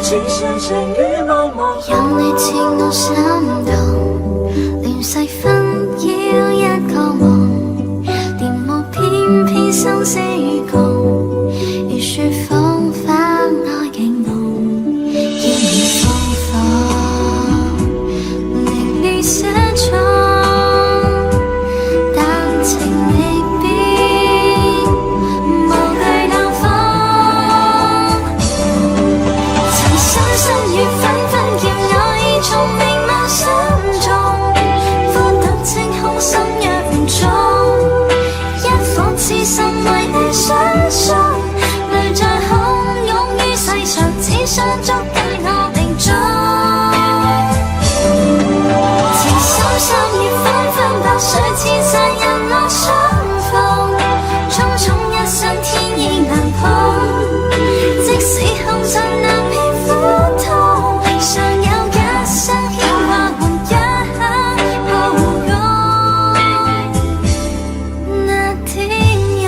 情深深雨濛濛。有你似我心動，亂世紛擾一個夢，電幕偏偏生死與共，如雪風花愛景濃，煙雨風放，凌亂寫錯，但情未變，無懼冷風。曾深深雨紛紛叫我已從明眸心中，寬等清空心若唔中，一顆痴心為你相送，淚在洶湧於世上，只想捉緊我命中。情深深雨紛紛，白水千山人落相逢，匆匆一生天意難碰，即使紅塵難免苦痛，尚有一生牽掛換一刻抱擁那天陽。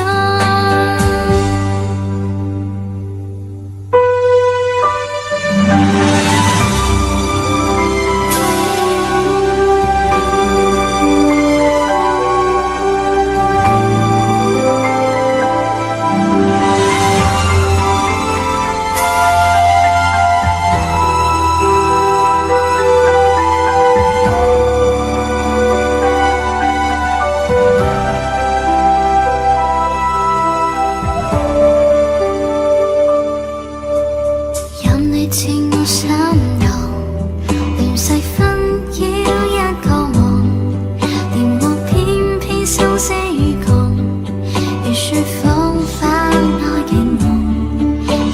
有你似我心動，亂世紛擾一個夢，電幕偏偏生死與共，如雪風花愛景濃，煙雨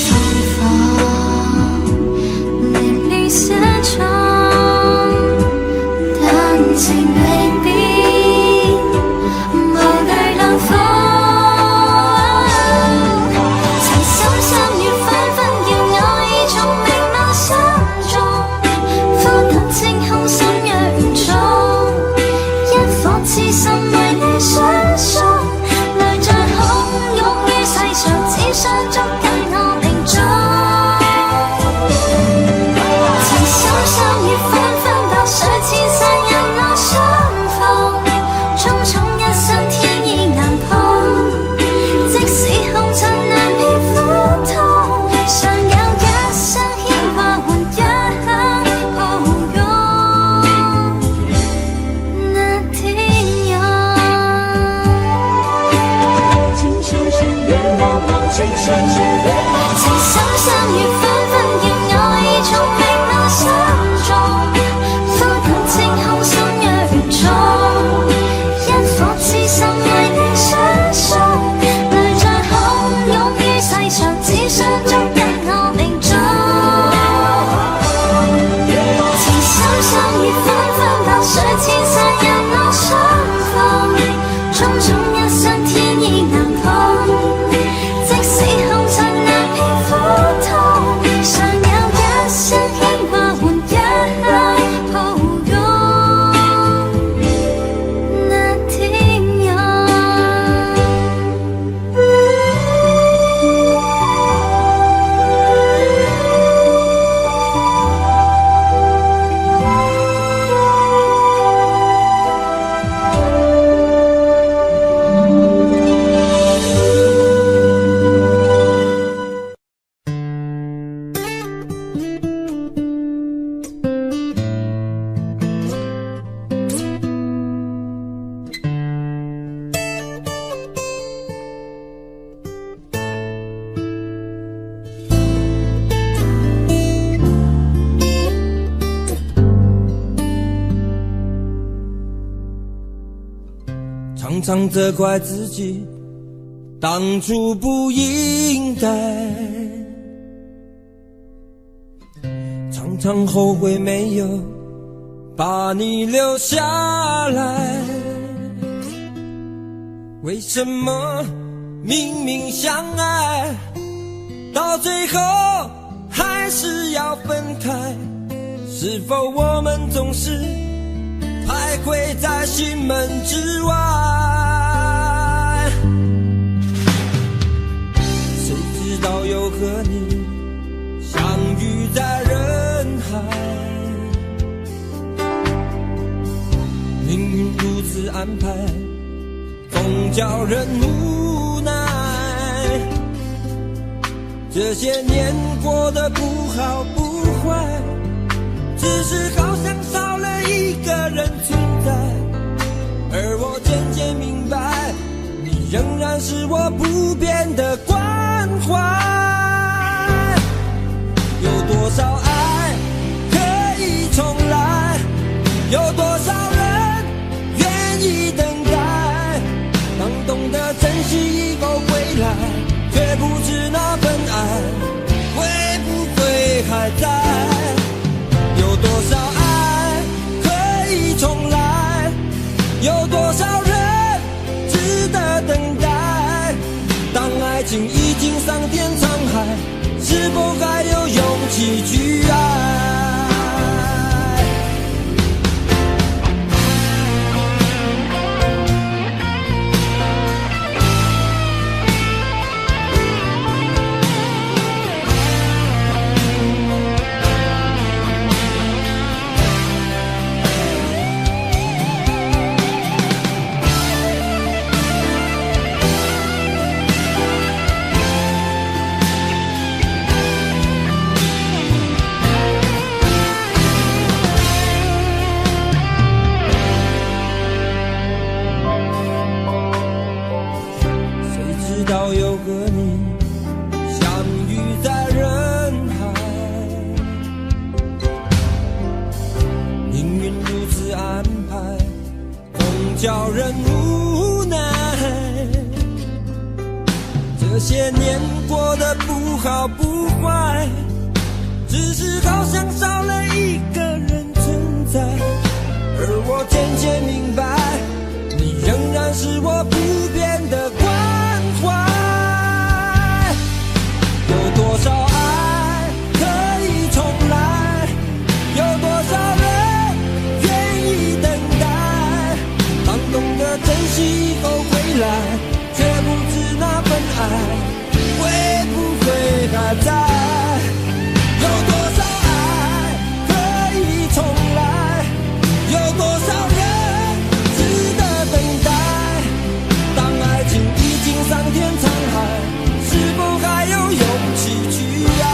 風放，凌亂寫錯，但情未變，無懼冷風。曾深深雨紛紛叫我已從明眸心中，寬等清空心若唔中，一顆痴心為你相送，淚在洶湧於世上，只想捉緊我命中。情深深雨紛紛，白水千山人落相逢，匆匆一生天意難碰，即使紅塵難免苦痛，尚有一生牽掛換一刻抱擁那天陽。情深深雨濛濛，情深深雨濛濛。情深深雨紛紛，叫我已從明眸心中，寬等清空心若唔中，一顆痴心為你相送，淚在洶湧於世上，只想捉緊我命中。情深深雨紛紛，白水千山人落相逢，匆匆一生天意難碰，即使紅塵難免苦痛，尚有一生牽掛換一刻抱擁那天陽。常常责怪自己当初不应该，常常后悔没有把你留下来。为什么明明相爱，到最后还是要分开？是否我们总是徘徊在心门之外？谁知道又和你相遇在人海，命运如此安排，总叫人无奈。这些年过得不好不坏，只是好像少了一个人存在。而我渐渐明白，你仍然是我不变的关怀。有多少爱可以重来，有多少人愿意等待。当懂得珍惜以后回来，却不知那份爱会不会还在。有多少爱可以重来，有多少人值得等待。当爱情已经桑田沧海，是否还有勇气去爱？又和你相遇在人海，命运如此安排，总叫人无奈。这些年过得不好不坏，只是好像少了一个人存在。而我渐渐明白，你仍然是我不变的关怀。有多少爱可以重来，有多少人愿意等待。当懂得珍惜以后回来，却不知那份爱会不会还在。有多少爱可以重来，有多少人值得等待。当爱情已经桑田沧海，是否还有勇气去爱？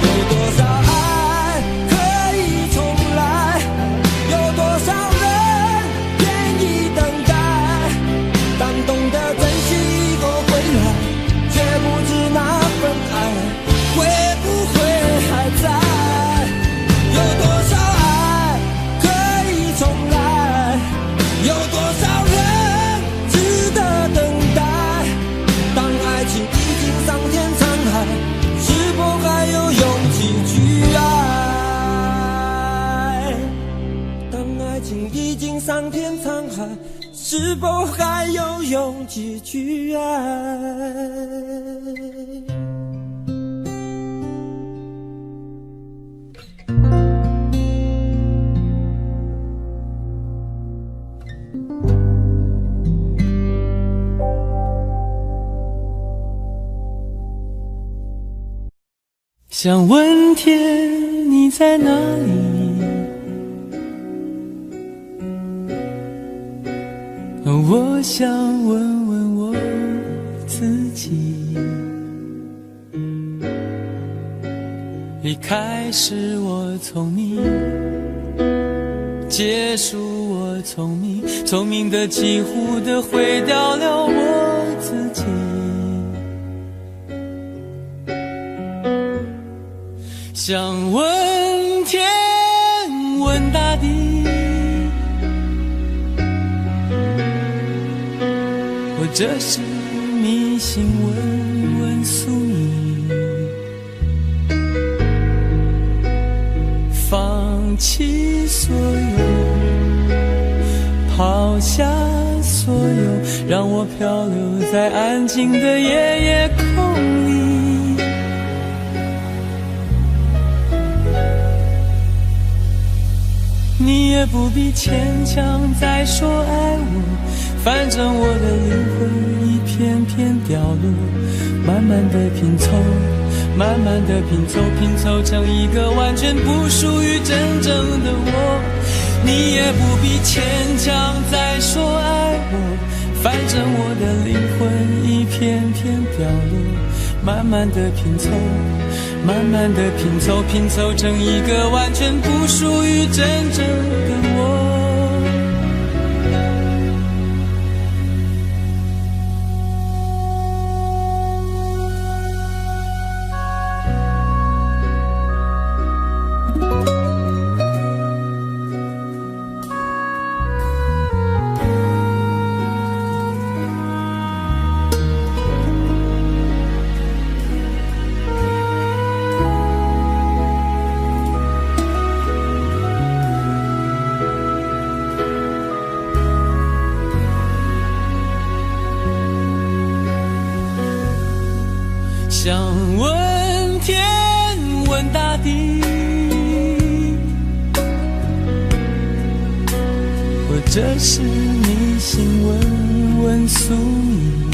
有多少爱可以重来，有多少人愿意等待。当懂得珍惜以后回来，却不知那份爱会不会还在。有多少爱可以重来，有多少人值得等待。当爱情已经桑田沧海，是否还有勇气去爱？当爱情已经桑田沧海，是否还有勇气去爱？想问天你在哪里，我想问问我自己。离开是我聪明，结束我聪明，聪明的几乎的毁掉了我自己。想问天问大地，或者是迷信问问宿命，放弃所有，抛下所有，让我漂流在安静的夜夜空里。你也不必牵强再说爱我，反正我的灵魂一片片凋落，慢慢的拼凑，慢慢的拼凑，拼凑成一个完全不属于真正的我。你也不必牵强再说爱我，反正我的灵魂一片片掉落。慢慢的拼凑，慢慢的拼凑，拼凑成一个完全不属于真正的我。想问天问大地，或者是你心问问宿命，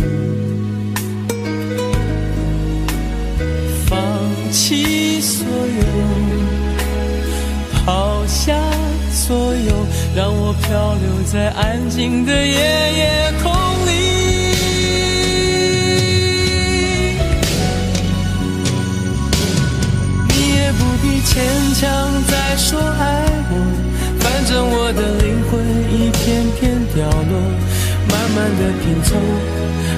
放弃所有，抛下所有，让我漂流在安静的夜夜空里。牵强再说爱我，反正我的灵魂一片片掉落。慢慢的拼凑，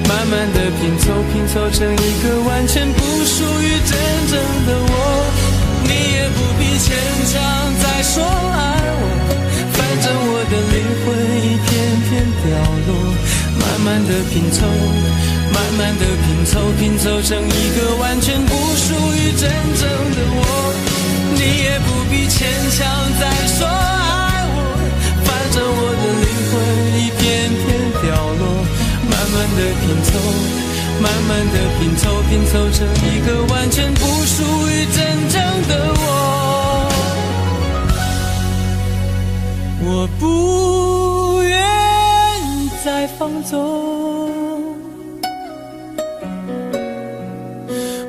慢慢的拼凑，拼凑成一个完全不属于真正的我。你也不必牵强再说爱我，反正我的灵魂一片片掉落。慢慢的拼凑，慢慢的拼凑，拼凑成一个完全不属于真正的我。你也不必牵强再说爱我，反正我的灵魂一片片掉落。慢慢的拼凑，慢慢的拼凑，拼凑成一个完全不属于真正的我。我不愿再放纵，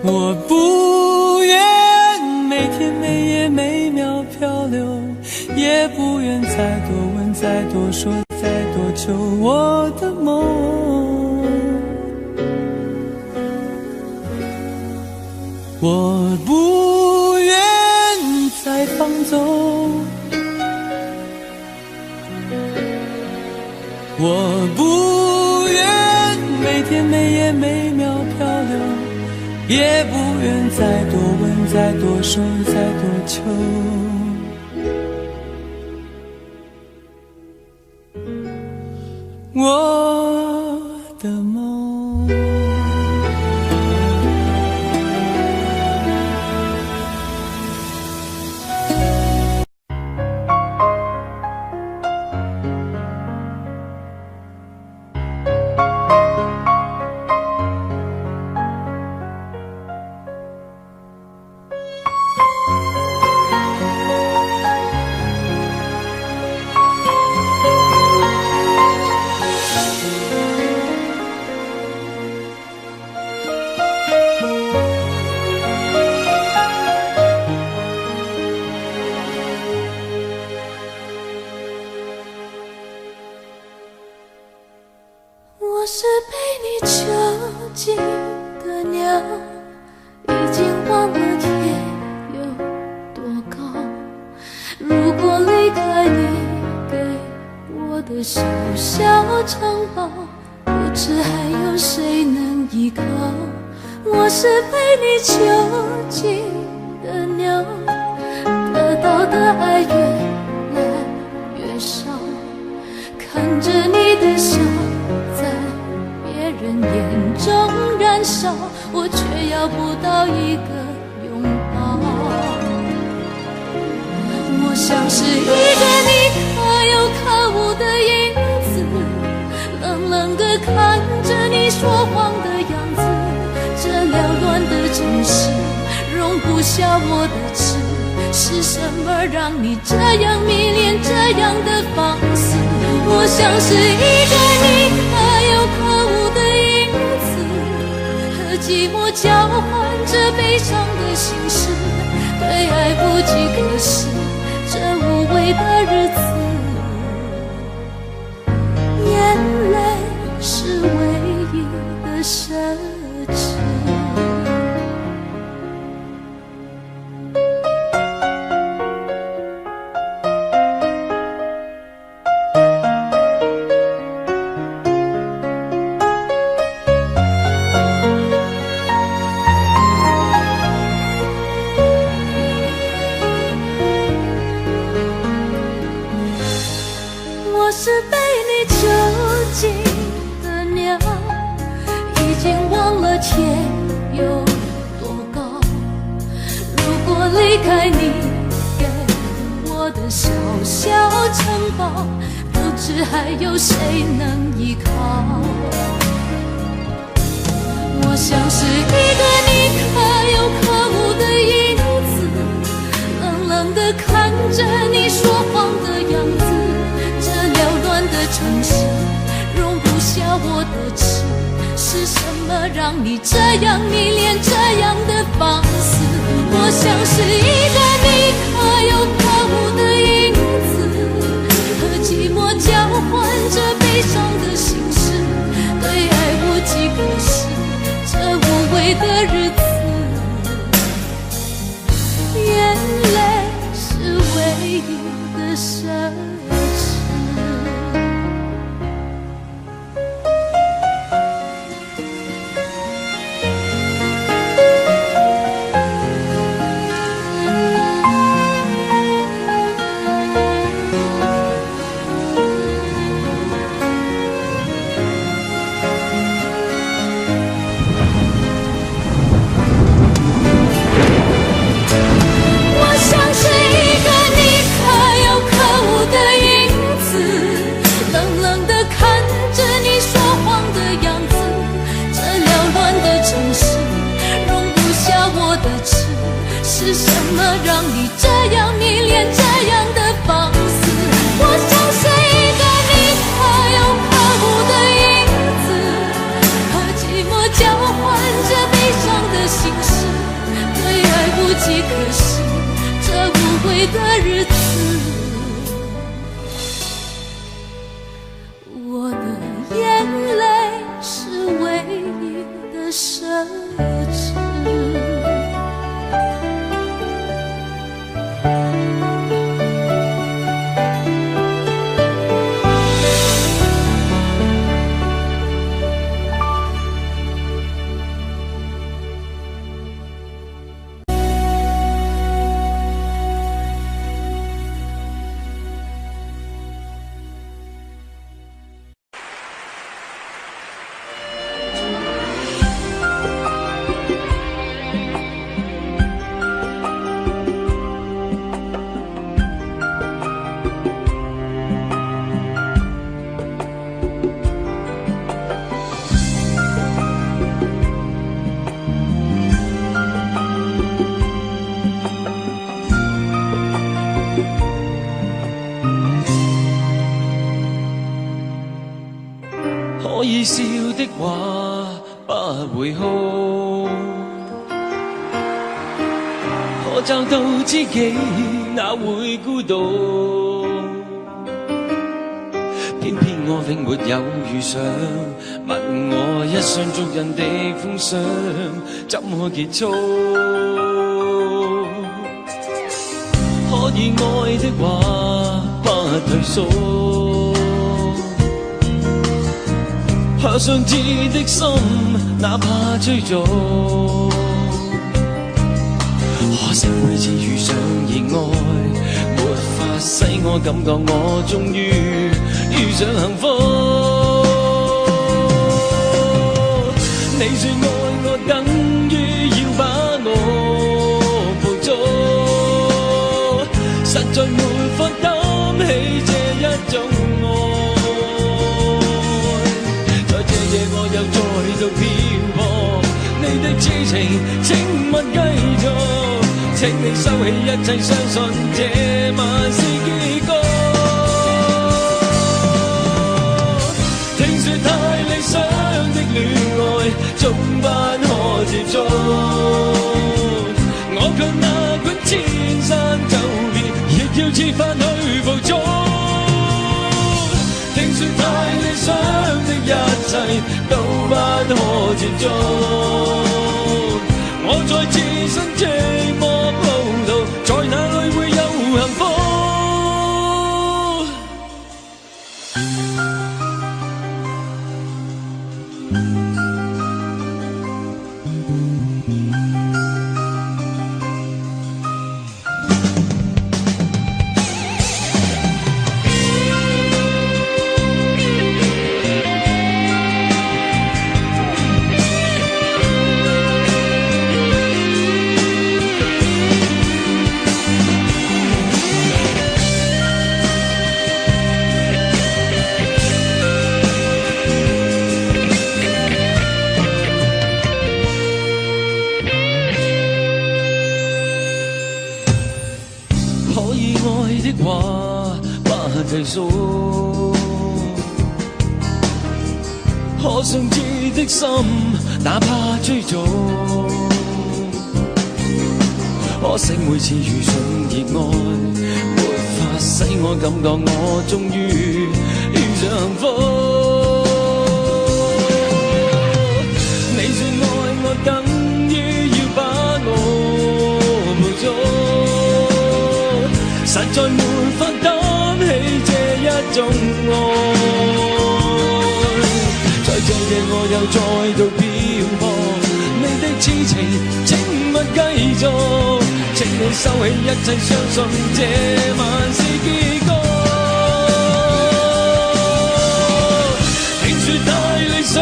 我不愿每天每夜每秒漂流，也不愿再多问再多说再多求我的梦。我不愿再放纵，我不愿每天每夜每秒漂流，也不愿再多问再多说再多求。我的梦。我是被你囚禁的鸟，已经忘了天有多高。如果离开你给我的小小城堡，不知还有谁能依靠。我是被你囚禁的鸟，得到的爱越来越少，看着你的笑在别人眼中燃烧，我却要不到一个拥抱。我像是一个你可有可无的影子，冷冷地看着你说谎的样子。这缭乱的城市容不下我的痴，是什么让你这样迷恋这样的放肆？我像是一个你可有可无的影子，寂寞交换着悲伤的心事，对爱不计可施，这无味的日子，眼泪是唯一的奢侈。我是被你囚禁的鸟，已经忘了天有多高。如果离开你给我的小小城堡，不知还有谁能依靠。我像是一个你可有可无的影子，冷冷地看着你说谎的样子。缭乱的城市容不下我的痴，是什么让你这样迷恋，这样的放肆？我像是一个你可有可无的影子，和寂寞交换着悲伤的心事，对爱无计可施，这无味的日子，眼泪是唯一的奢侈。是什么让你这样迷恋，这样的放肆？我像是一个你可有可无的影子，和寂寞交换着悲伤的心事，对爱无计可施，这无味的日子，我的眼泪是唯一的奢侈。可以笑的话不會哭，可找到知己哪會孤獨？偏偏我永沒有遇上，問我一雙足印的風霜怎麼結束？可以愛的話不退縮。怕相知的心，哪怕追逐。可惜每次遇上意外，沒法使我感覺我終於遇上幸福。你說愛我等於要把我捕捉，實在沒法擔起這一種愛。我又再度漂泊，你的痴情請勿繼續，請你收起一切，相信這晚是結局。聽說太理想的戀愛，總不可接觸。我卻哪管千山走遍，亦要設法去捕捉。聽說太理想的一切都不可接觸，我在自身寂寞路途，在哪裏會有幸福？計數，可想知的心，哪怕追逐。可惜每次遇上熱愛，沒法使我感覺我終於遇上幸福。你說愛我，等於要把我捕捉，實在沒法擔起這一種愛，在這夜我又再度漂泊，你的痴情請勿繼續，請你收起一切，相信這晚是結局。聽說太理想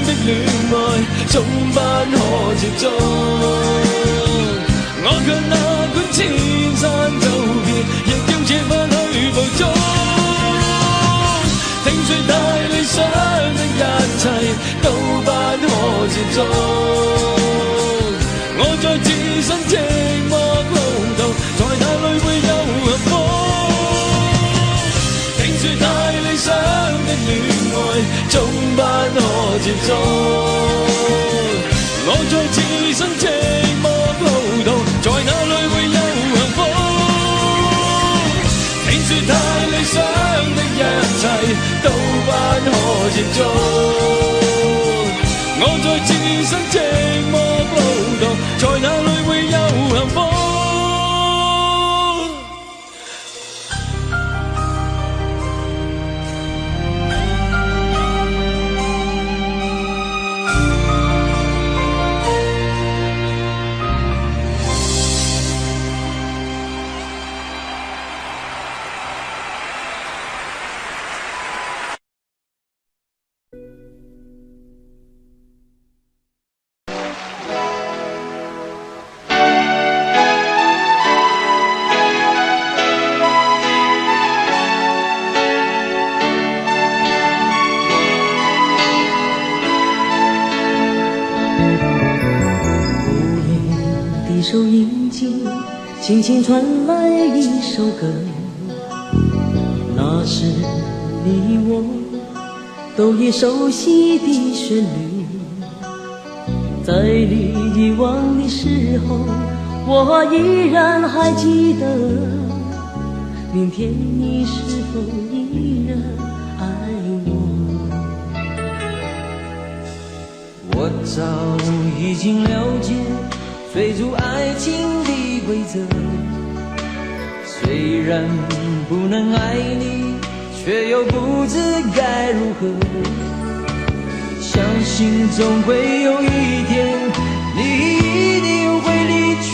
的戀愛總不可接觸，我卻哪管千山走遍，亦要設法去捕捉。聽說太理想的一切都不可接觸，我在自身寂寞路途，在哪裏會有幸福？聽說太理想的戀愛總不可接觸，我在自身寂寞路途，在哪裏會有幸福？聽說太理想的一切都不可接觸，我在自身寂寞路途，在哪裏會有幸福？收音机轻轻传来一首歌，那是你我都已熟悉的旋律。在你遗忘的时候，我依然还记得，明天你是否依然爱我？我早已经了解追逐爱情的规则，虽然不能爱你，却又不知该如何。相信总会有一天，你一定会离去，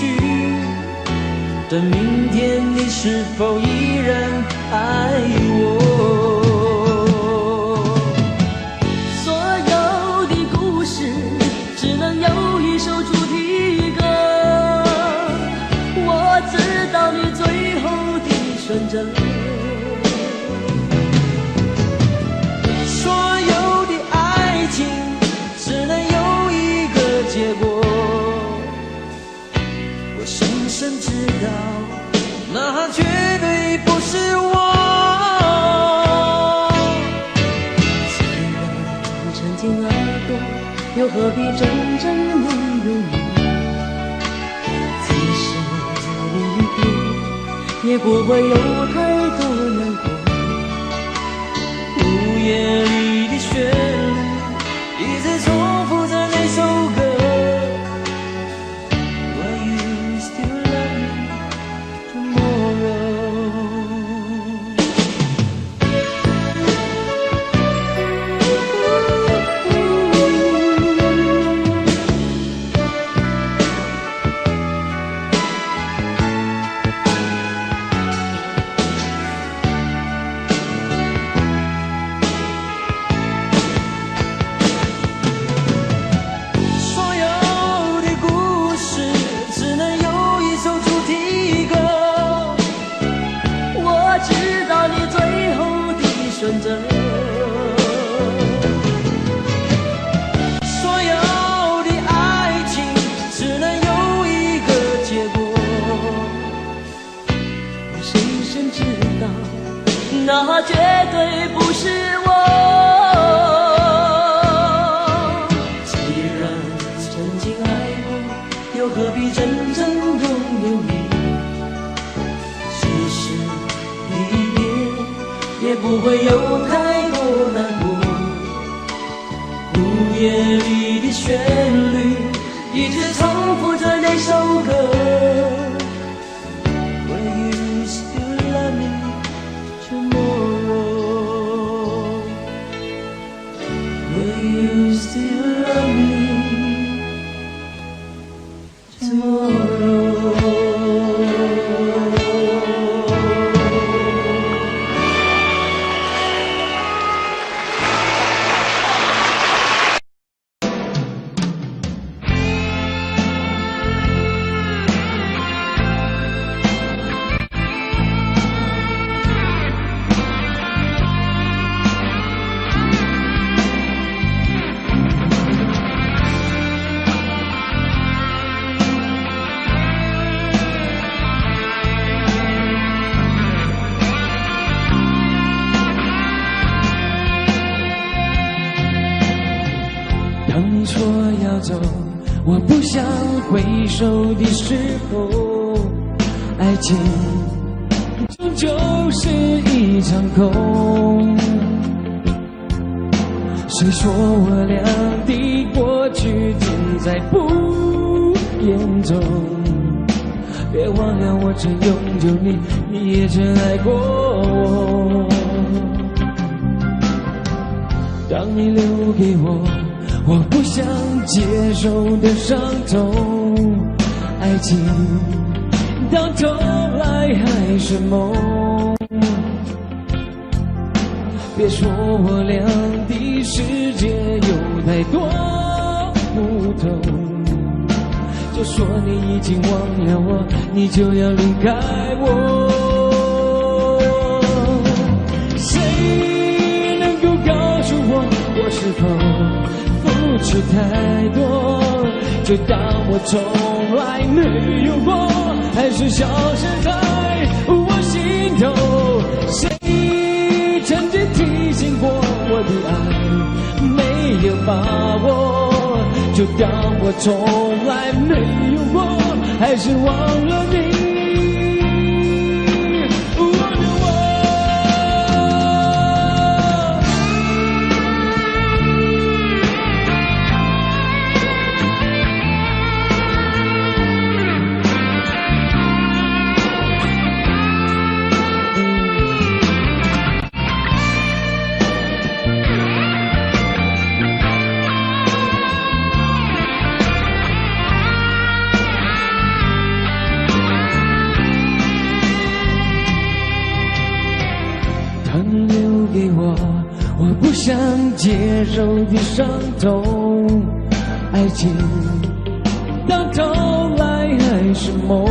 但明天你是否依然爱我？所有的故事只能有一首主题歌，我知道你最后的选择。所有的爱情只能有一个结果，我深深知道，那绝对不是我。既然曾经爱过，又何必真正能拥也不会有太多难过。午夜里的旋律一直重复着那首歌。Will you still love me tomorrow？ 所有的爱情只能有一个结果，谁先知道那绝对不是我。既然曾经爱过，又何必真正拥有你？其实离别也不会有太多难过。午夜里的旋律一直重复着那首歌。Will you still love me tomorrow? Will you still love me tomorrow? 当你说要走，我不想回首的时候，爱情终究是一场空。谁说我俩的过去尽在不言中？别忘了我曾拥有你，你也曾爱过我。当你留给我不想接受的伤痛，爱情到头来还是梦。别说我俩的世界有太多不同，就说你已经忘了我，你就要离开我。谁能够告诉我，我是否付出太多，就当我从来没有过，还是消失在我心头？谁曾经提醒过我的爱没有把握，就当我从来没有过，还是忘了你。我不想接受的伤痛，爱情到头来还是梦。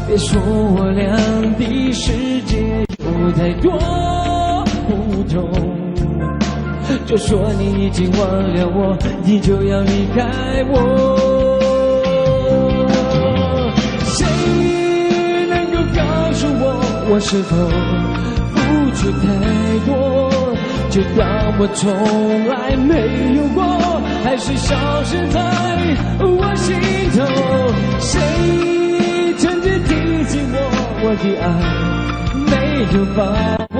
别说我俩的世界有太多不同，就说你已经忘了我，你就要离开我。谁能够告诉我，我是否付出太多，就当我从来没有过，还是消失在我心头？谁我的爱没有把握，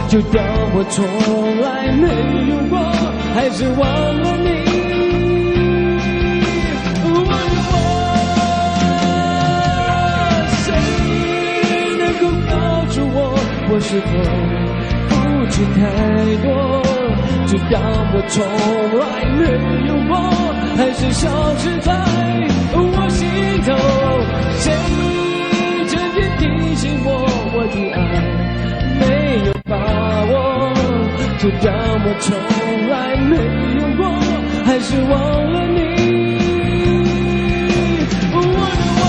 就当我从来没有过，还是忘了你。我的我，谁能够告诉我，我是否付出太多，就当我从来没有过，还是消失在我心头。谁曾经提醒我，我的爱没有把握，就当我从来没有过，还是忘了你。我的我，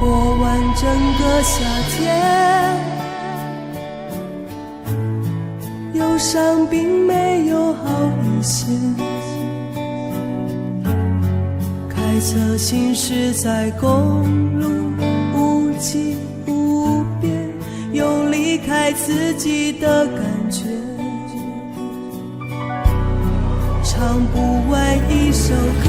过完整个夏天，忧伤并没有好一些。开车行驶在公路，无际无边，有离开自己的感觉。唱不完一首歌，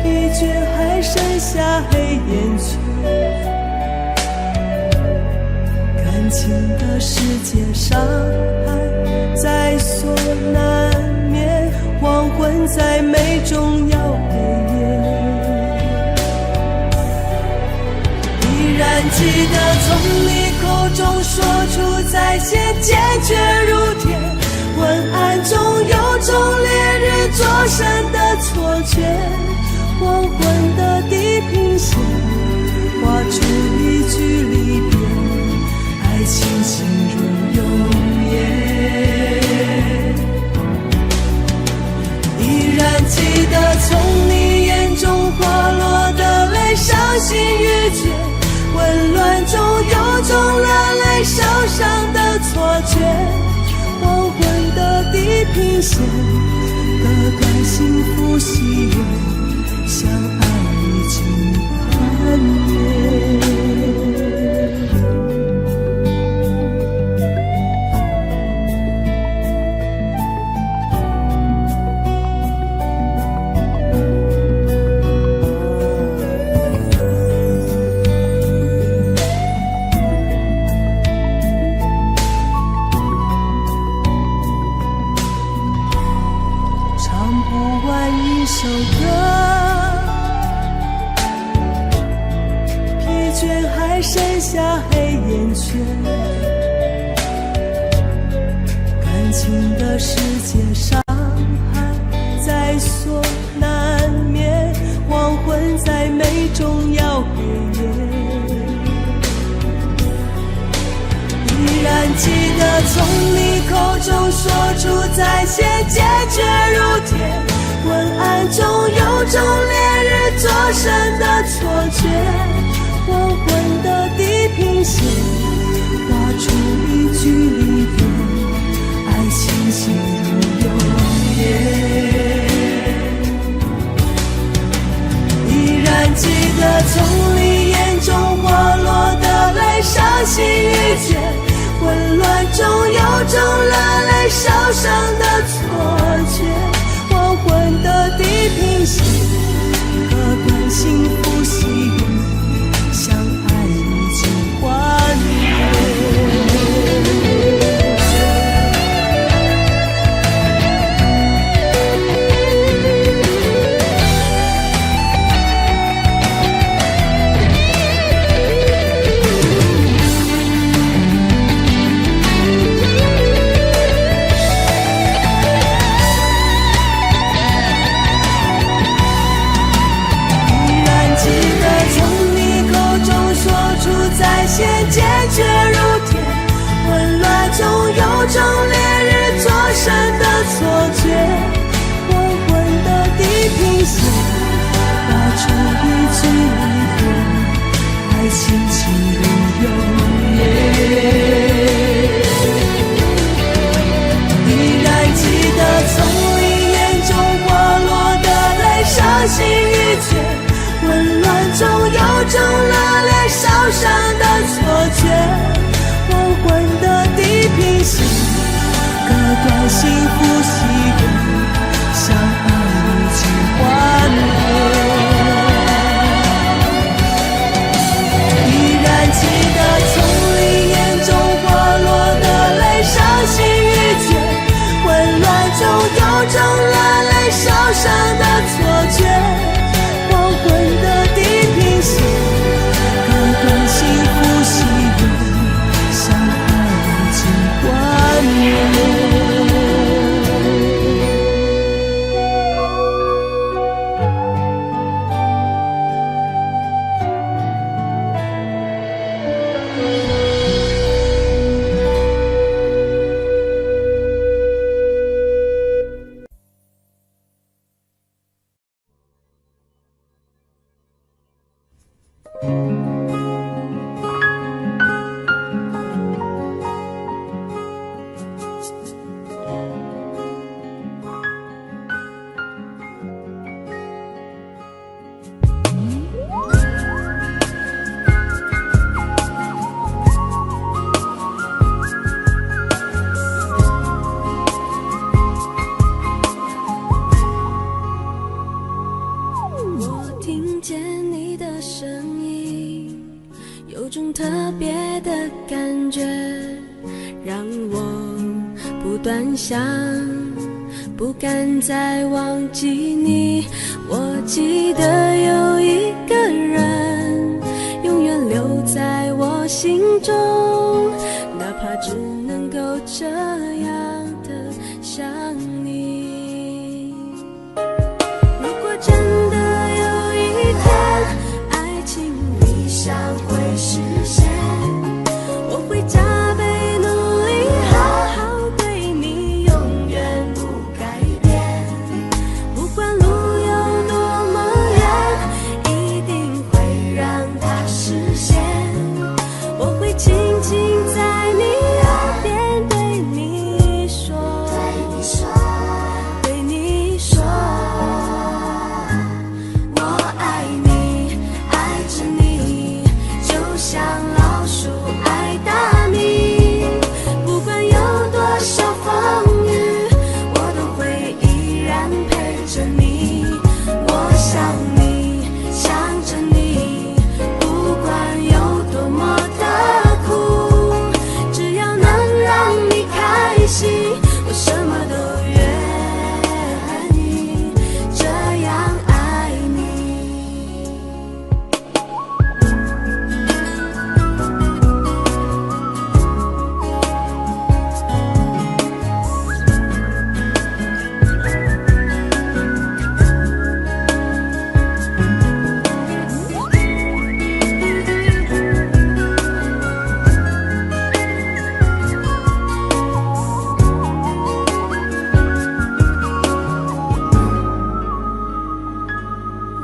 疲倦还剩下黑眼圈，感情的世界伤害在所难免，黄昏在眉中要黑夜。依然记得从你口中说出再见，坚决如铁，昏暗中有种烈日灼身的错觉。黄昏的地平线，画出一句离别，爱情形如永远。依然记得从你眼中滑落的泪，伤心欲绝，混乱中有种热泪烧伤的错觉。黄昏的地平线，割断幸福喜悦，相爱已经半年。唱不完一首歌，疲倦还剩下黑眼圈，感情的世界伤害在所难免，黄昏在眉中要黑夜。依然记得从你口中说出再见，坚决如铁，昏暗中有种烈日灼身的错觉。黄昏的地平线，画出一句离别，爱情形如永远。依然记得从你眼中滑落的泪，伤心欲绝，混乱中有种热泪烧伤的错觉。黄昏的地平线，割断幸福喜悦，相爱已经幻灭。不断想，不敢再忘记你。我记得有一个人永远留在我心中，哪怕只能够这样的想你。如果真的有一天爱情理想会实现，我会加倍努力，好好对你，永远不改变。不管路有多么远，一定会让它实现。我会轻轻在你耳边对你说，对你说，我爱你，爱着你，就像老鼠爱大米。不管有多少风雨，我都会依然陪着你。我想你，想着你，不管有多么的苦，只要能让你开心，我什么都愿意，这样爱你。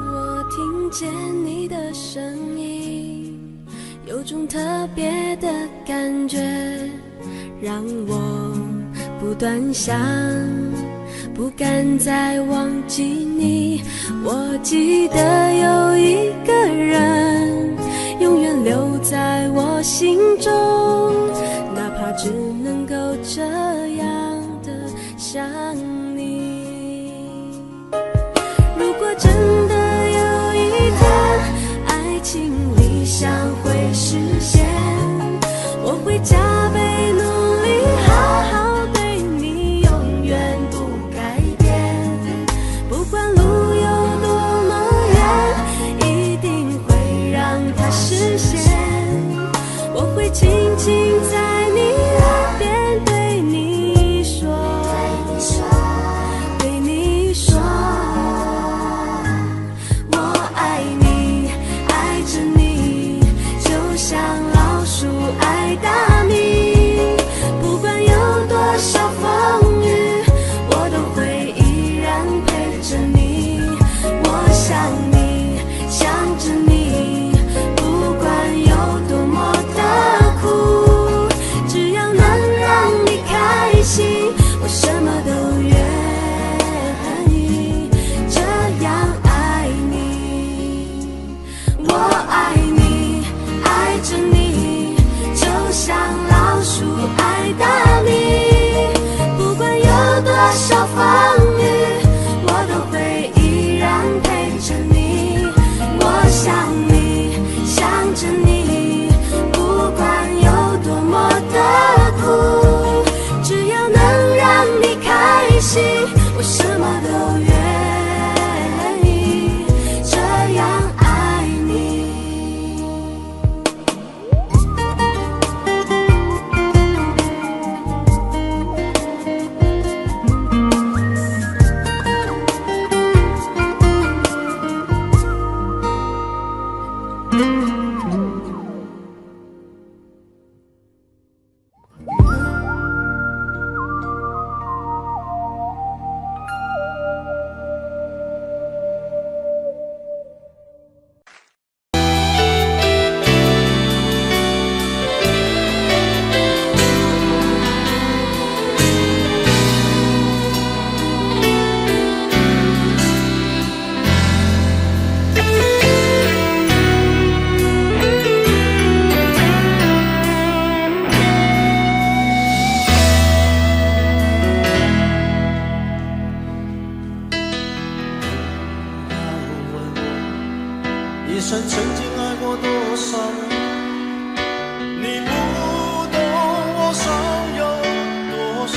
我听见你的声音，有种特别的感觉，让我不断想，不敢再忘记你。我记得有一个人永远留在我心中，哪怕只能够这样的想你。如果真的有一天爱情理想会实现，我会加倍努力，好好对你，永远不改变。不管路有多么远，一定会让它实现。我会轻轻在你耳边对你说，对你说，我爱你，爱着你，就像老鼠爱大米。不管有多少风雨，我都会依然陪着你。我想你，想着你，不管有多么的苦，只要能让你开心，我什么都愿意，这样爱你。我爱你，爱着你，就像老鼠爱大米。不管有多少风雨，我都会依然陪着你。我想你，想着你，不管有多么的苦，只要能让你开心，我什么都愿意，这样爱你。一生曾经爱过多少人，你不懂我伤有多深。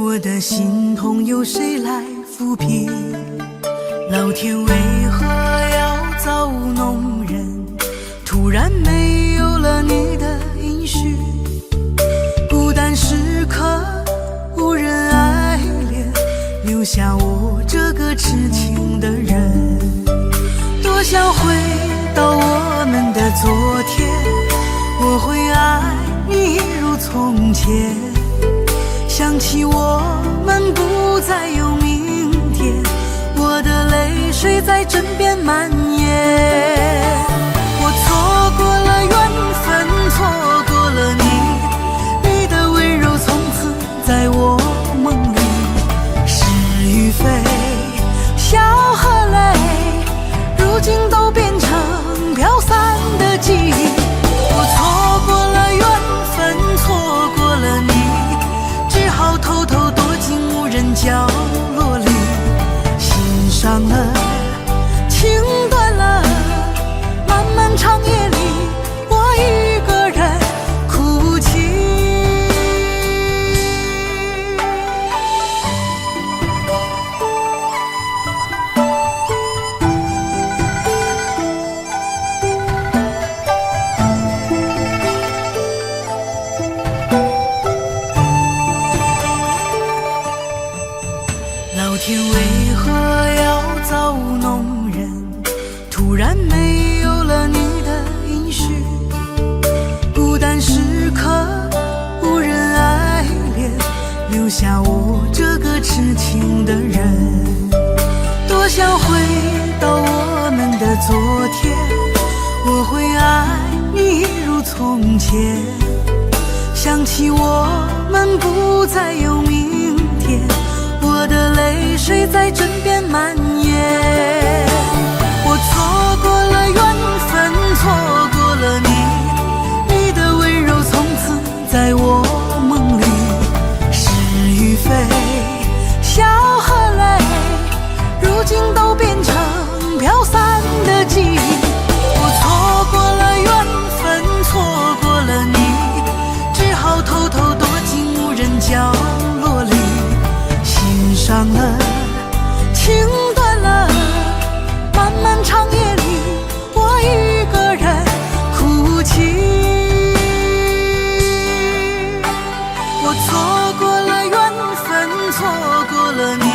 我的心痛由谁来抚平？老天为何要造物弄人？突然没有了你的音讯，孤单时刻无人爱怜，留下我这个痴情的人。多想回到我们的昨天，我会爱你如从前。想起我们不再有明天，我的泪水在枕边蔓延。我错过了缘分，错过了你，你的温柔从此在我梦里。是与非，笑和泪，如今都变成飘散的记忆。我错过了缘分，错过了你，只好偷偷躲进无人角落里。心伤了，情断了，漫漫长夜里，我一个人哭泣。老天为何要造物弄人？突然没有了你的音讯，孤单时刻无人爱怜，留下我这个痴情的人。多想回到我们的昨天，我会爱你如从前。想起我们不再有明天，我的泪水在枕边蔓延。我错过了缘分，错过了你，你的温柔从此在我梦里。是与非，笑和泪，如今都变成飘散的记忆。我错过了缘分，错过了你，只好偷偷躲进无人角落里。心伤了，情断了，漫漫长夜里，我一个人哭泣。我错过了缘分，错过了你，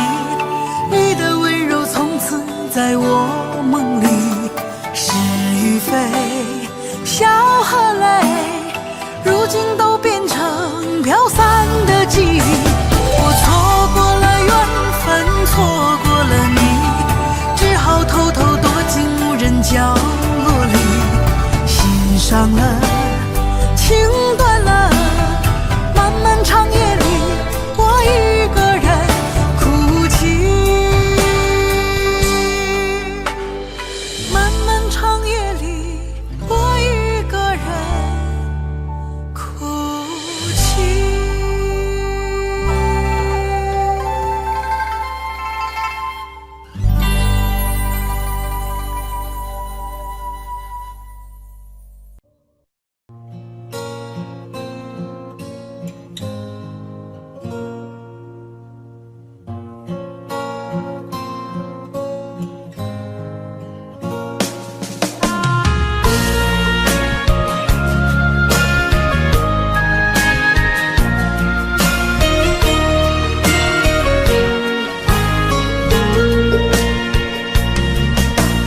你的温柔从此在我梦里。是与非，笑和泪，如今都变成飘散的记忆。我错过了缘分，错过了你，只好偷偷躲进无人角落里。心伤了，情断了，漫漫长夜里，我一个人哭泣。漫漫长夜里，我一个人哭泣。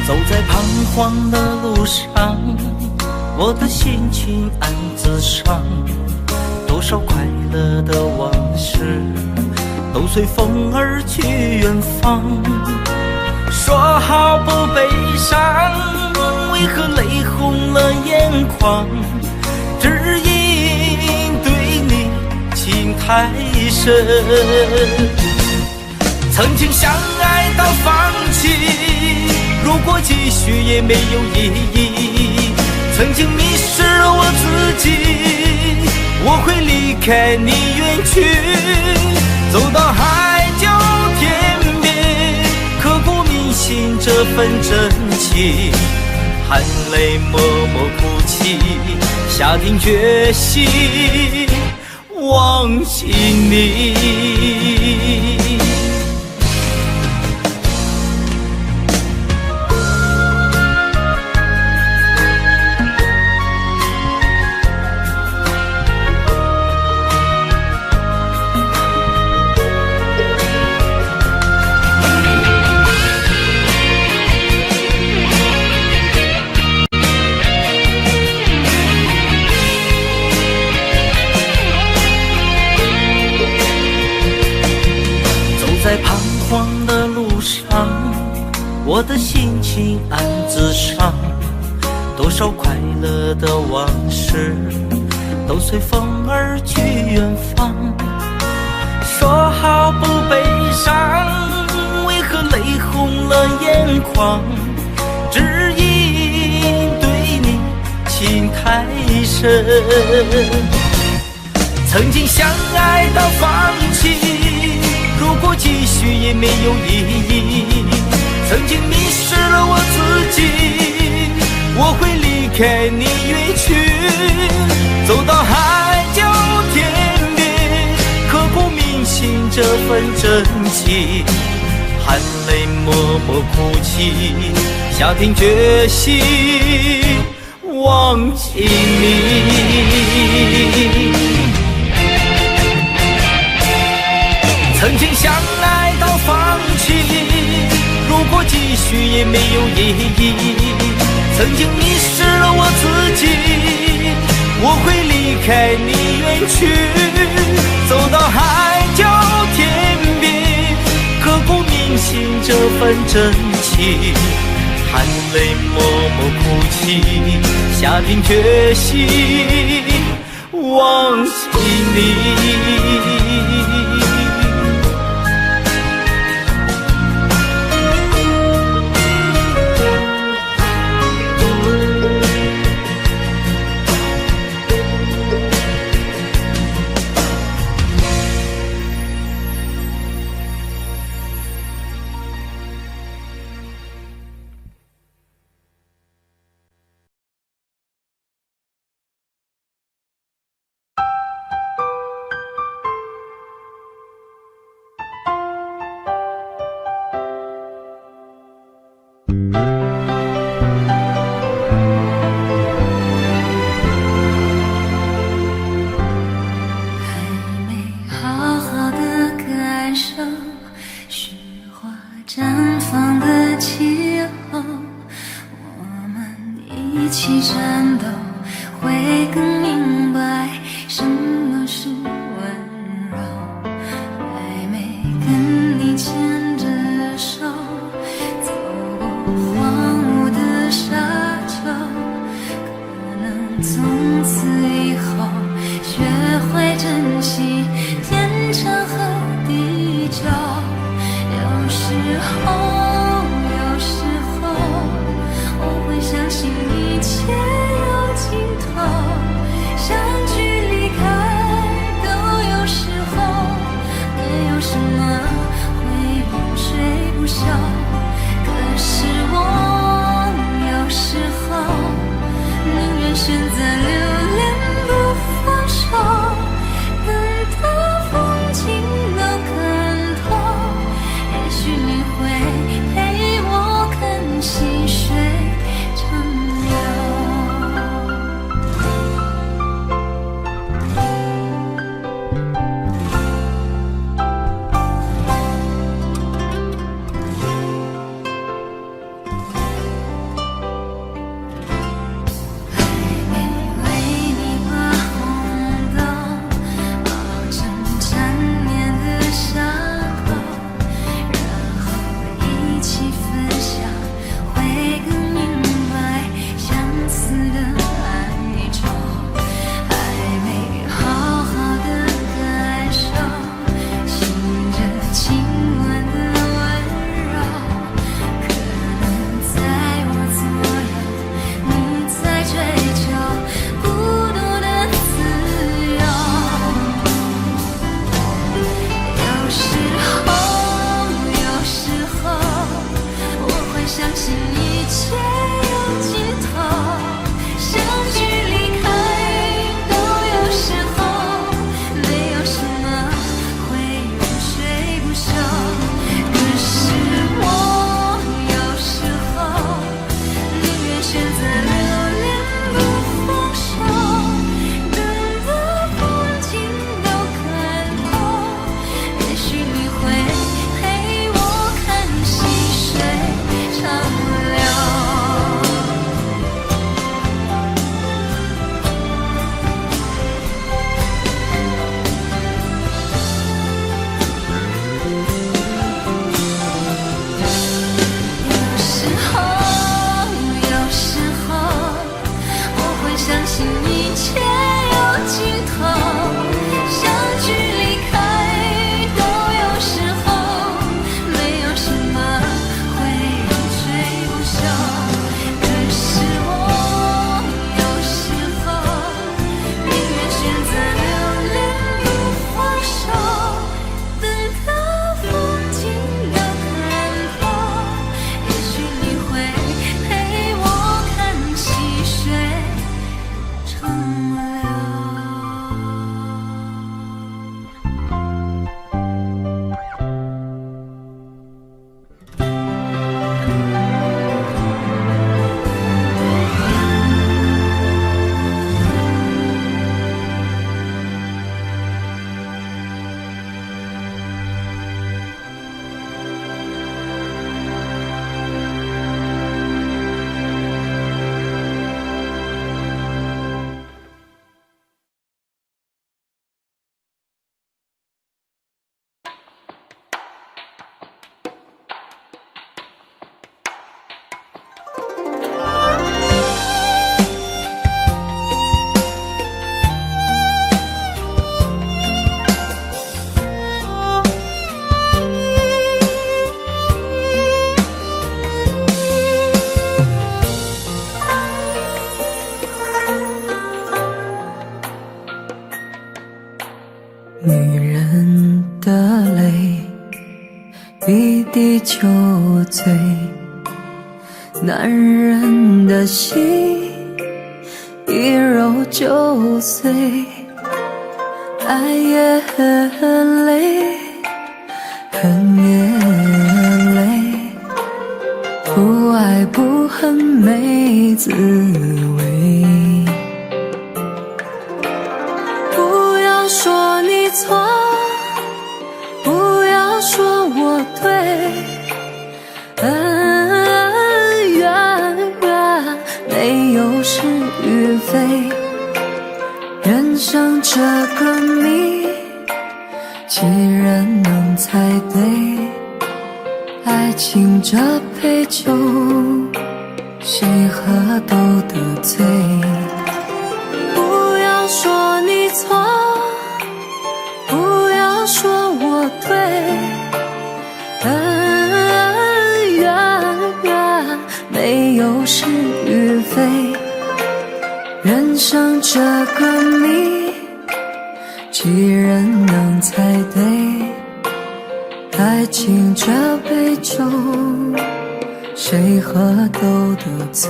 走在彷徨的路上，我的心情暗自伤。多少快乐的往事都随风而去远方。说好不悲伤，为何泪红了眼眶？只因对你情太深。曾经相爱到放弃，如果继续也没有意义。曾经迷失我自己，我会离开你远去，走到海角天边，刻骨铭心这份真情，含泪默默哭泣，下定决心，忘记你。在彷徨的路上，我的心情暗自伤，多少快乐的往事都随风而去远方。说好不悲伤，为何泪红了眼眶？只因对你情太深，曾经相爱到放弃，如果继续也没有意义。曾经迷失了我自己，我会离开你远去，走到海角天边，刻骨铭心这份真情，含泪默默哭泣，下定决心忘记你。曾经相爱到放弃，如果继续也没有意义。曾经迷失了我自己，我会离开你远去，走到海角天边，刻骨铭心这份真情，含泪默默哭泣，下定决心忘记你。比地球最。男人的心一揉就碎，爱也很累，恨也累，不爱不恨没滋味。不要说你错，不要说我对，恩怨没有是与非，人生这个谜，几人能猜对？爱情这杯酒，谁喝都得醉。不要说你错，不要说我对，恩怨没有是与非，人生这个谜，几人能猜对？爱情这杯酒，谁喝都得醉。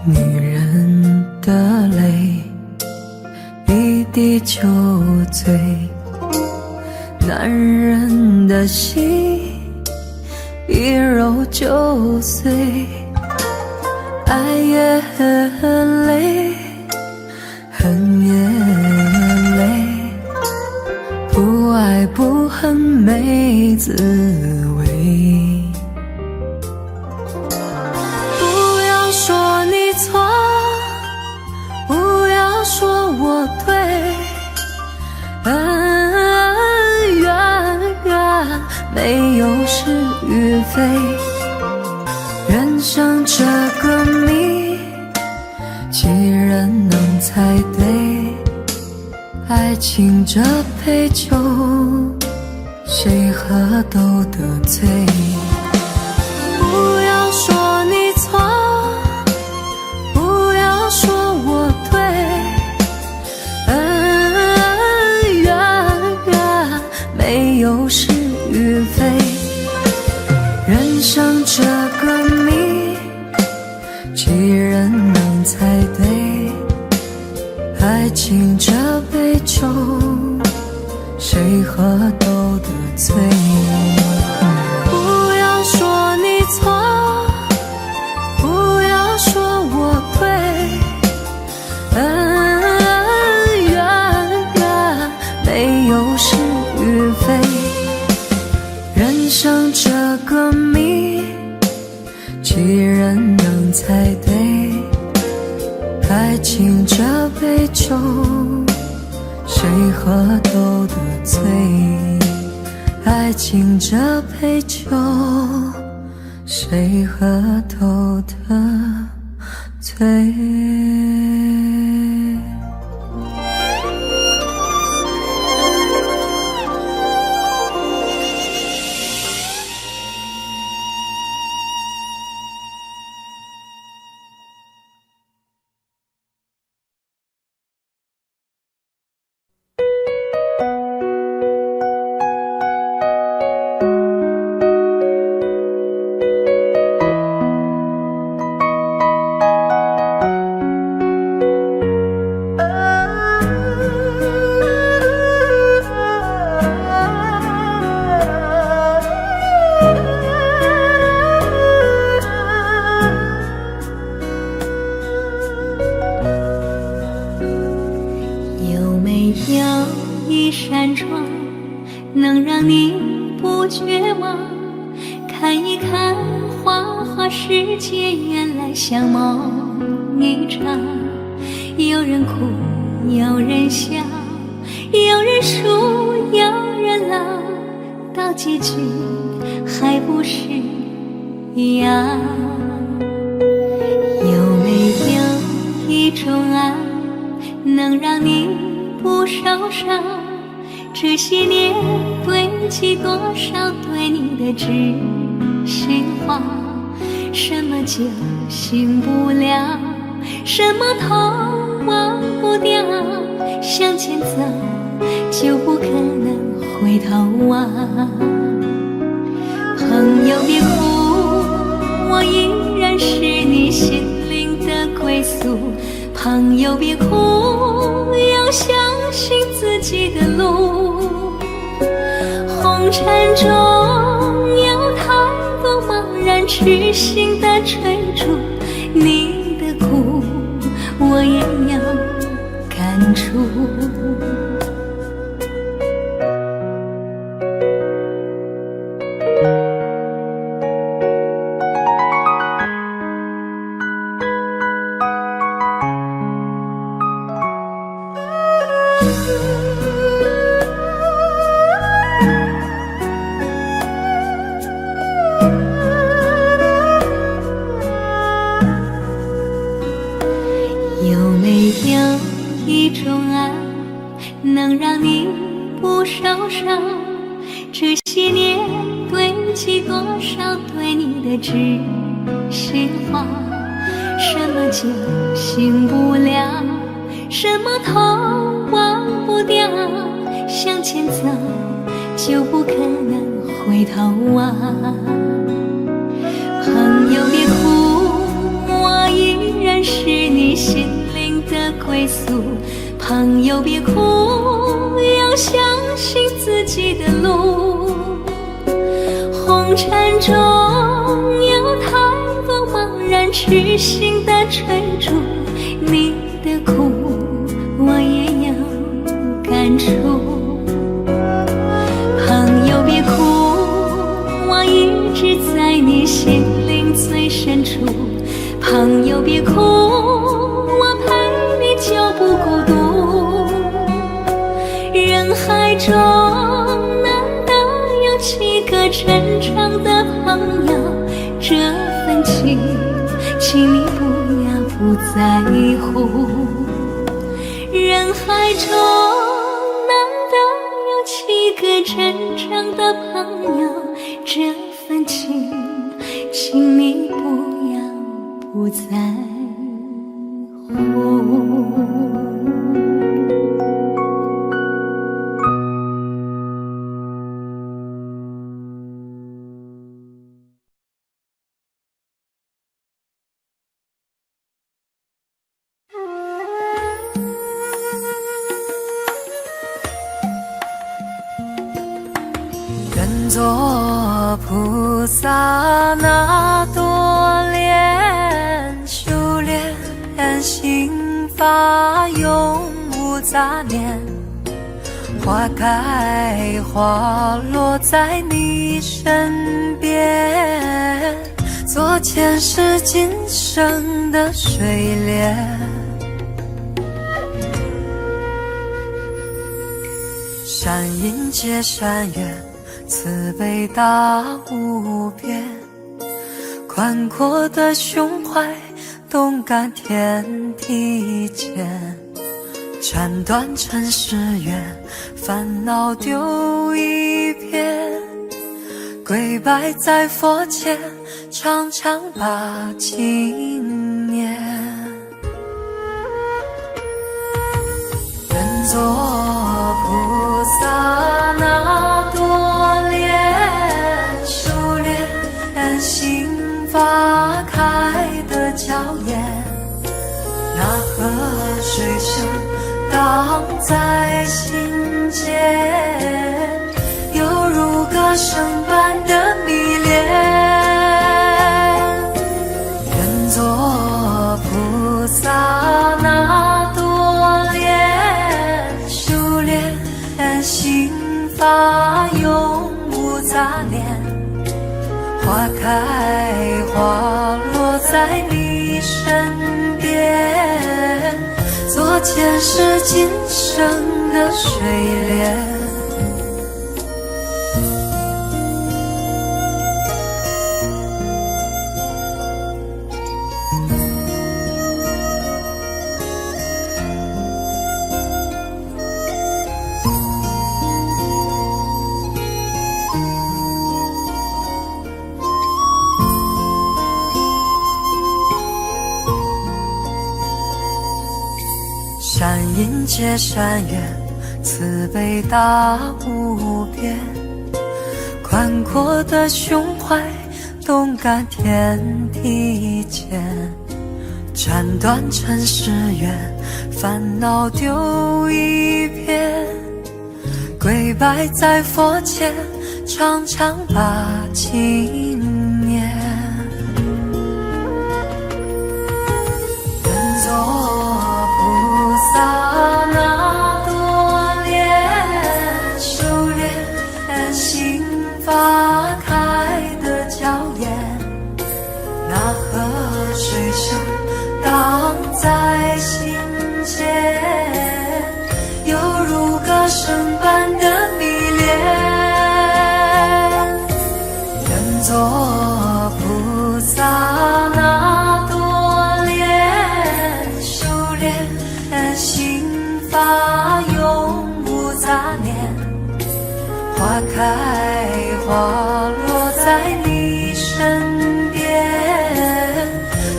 女人的泪比地球最，男人的心一揉就碎，爱也很累，恨也累，不爱不恨没滋味。不要说你错，不要说我对，恩怨没有是与非，人生这个谜，几人能猜对？爱情这杯酒，谁喝都得醉。不要说你错，不要说我对，恩怨没有是与非，人生这个谜，几人能猜对？爱情这杯酒，谁喝都得醉。不要说你错，不要说我对，恩怨没有是与非，人生这个谜，几人能猜对？爱情这杯酒，谁喝都得醉。爱情这杯酒，谁喝都得醉。一扇窗，能让你不绝望。看一看花花世界，原来像梦一场。有人哭，有人笑，有人输，有人老，到结局还不是一样。有没有一种爱，能让你不受伤？这些年对起多少对你的知心话，什么就醒不了，什么痛忘不掉，向前走就不可能回头啊。朋友别哭，我依然是你心灵的归宿。朋友别哭，要相信自己的路。红尘中有太多茫然痴心的追逐，你的苦我也有感触。有没有一种爱能让你不受伤？这些年堆积多少对你的知心话，什么就醒不了，什么痛忘不掉，向前走就不可能回头啊。朋友别哭，我依然是你心灵的归宿。朋友别哭，要相信自己的路。红尘中有太多茫然痴心的追逐，你的苦我也有感触。朋友别哭，我一直在你心灵最深处。朋友别哭，我陪你就不孤独。人海中难得有几个真正的朋友，这份情请你不要不在乎。人海中难得有几个真正的朋友，这份情请你不要不在乎。愿做菩萨那多莲，修炼心法永无杂念。花开花落在你身边，做前世今生的水莲。善因结善缘，慈悲大无边，宽阔的胸怀，动感天地间。斩断尘世缘，烦恼丢一片，跪拜在佛前，常常把经念。愿做菩萨那多莲，修炼心法开的娇艳。那河水声荡在心间，犹如歌声般的迷恋。愿做菩萨那多莲，修炼心法永无杂念。花开花落在你身边，做前世今生的水莲。界山远，慈悲大无边，宽阔的胸怀，动感天地间。斩断尘世缘，烦恼丢一片，跪拜在佛前，常常把经念。愿做菩萨那多莲，修炼心法开的娇艳，那河水声荡在心间，犹如歌声般的迷恋。愿做菩萨那多莲，修炼心法永无杂念，花开花落在你身边，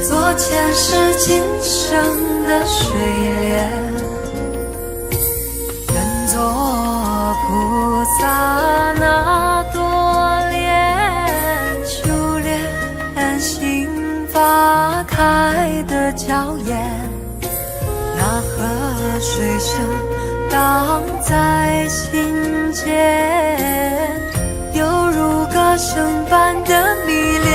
做前世今生的水莲。愿做菩萨那多莲，修炼心法开的娇艳，那河水声荡在心间，犹如歌声般的迷恋。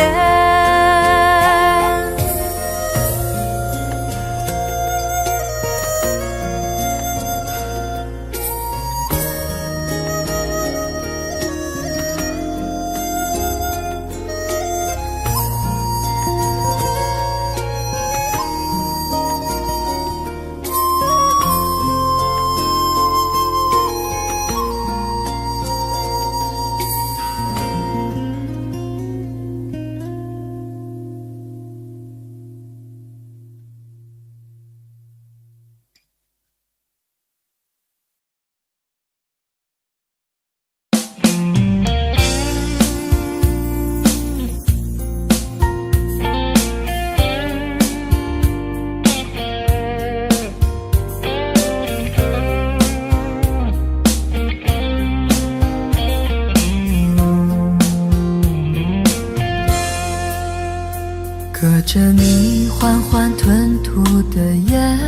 隔着你缓缓吞吐的烟，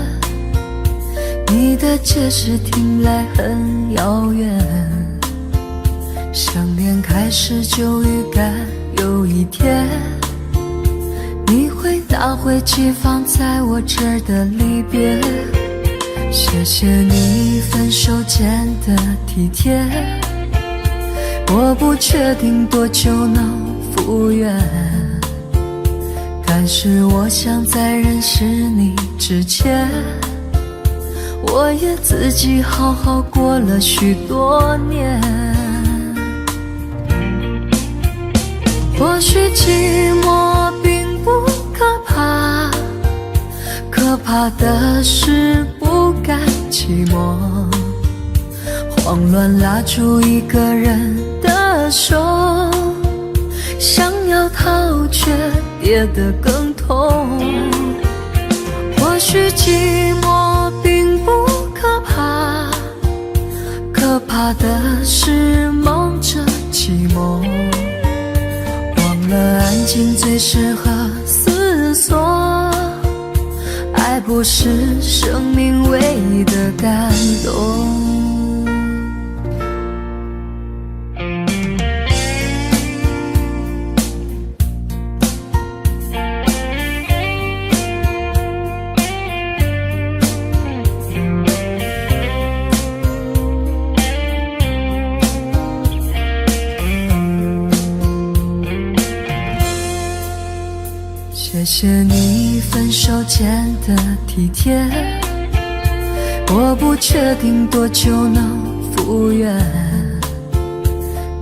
你的解释听来很遥远，想念开始就预感有一天，你会拿回寄放在我这儿的离别。谢谢你分手前的体贴，我不确定多久能复原，但是我想在认识你之前，我也自己好好过了许多年。或许寂寞并不可怕，可怕的是不甘寂寞，慌乱拉住一个人的手，想要逃却跌得更痛。或许寂寞并不可怕，可怕的是梦着寂寞，忘了安静最适合思索，爱不是生命唯一的感动。谢谢你分手前的体贴，我不确定多久能复原，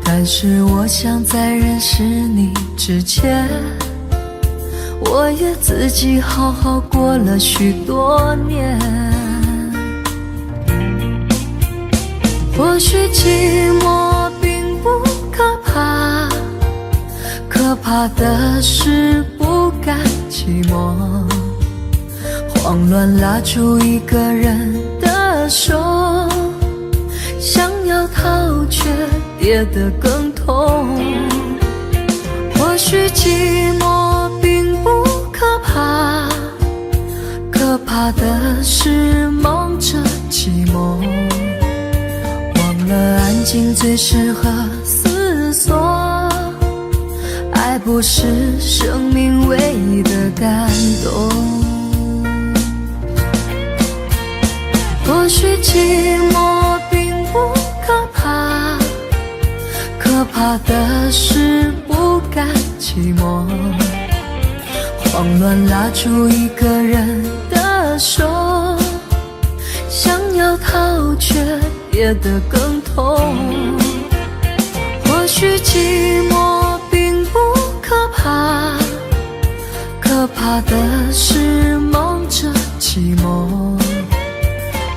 但是我想在认识你之前，我也自己好好过了许多年。或许寂寞并不可怕，可怕的是不甘寂寞，慌乱拉住一个人的的手，想要逃却跌得更痛。或许寂寞并不可怕，可怕的是忙着寂寞，忘了安静最适合思索。爱不是生命唯一的感动。或许寂寞并不可怕，可怕的是不甘寂寞，慌乱拉住一个人的手，想要逃却跌得更痛。或许寂寞并不可怕，可怕的是忙着寂寞，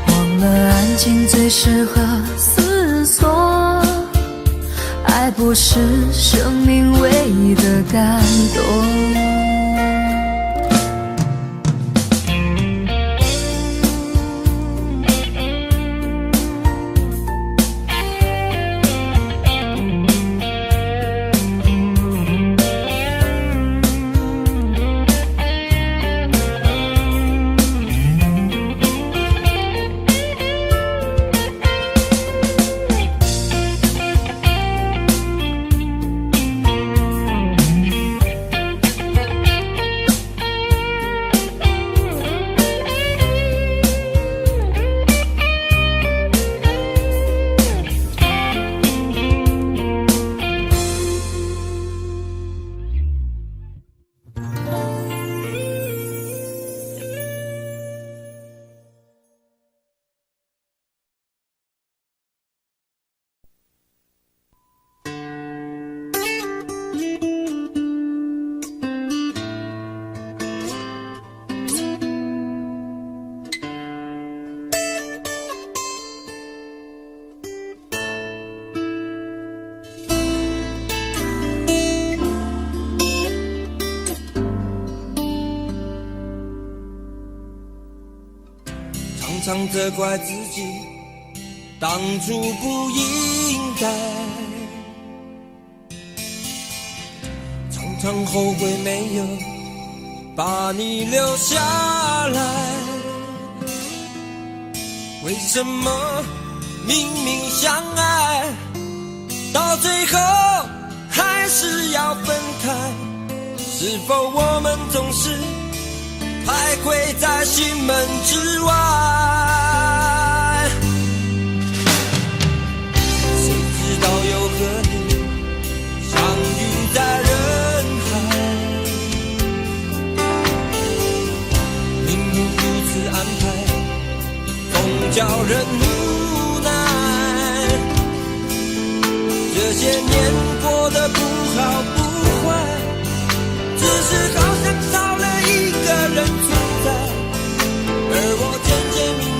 忘了安静最适合思索。爱不是生命唯一的感动。常常责怪自己当初不应该，常常后悔没有把你留下来。为什么明明相爱，到最后还是要分开？是否我们总是徘徊在心门之外？谁知道又和你相遇在人海，命运如此安排，总叫人无奈。这些年过得不好不坏，只是好像少了一个人存在，而我渐渐明白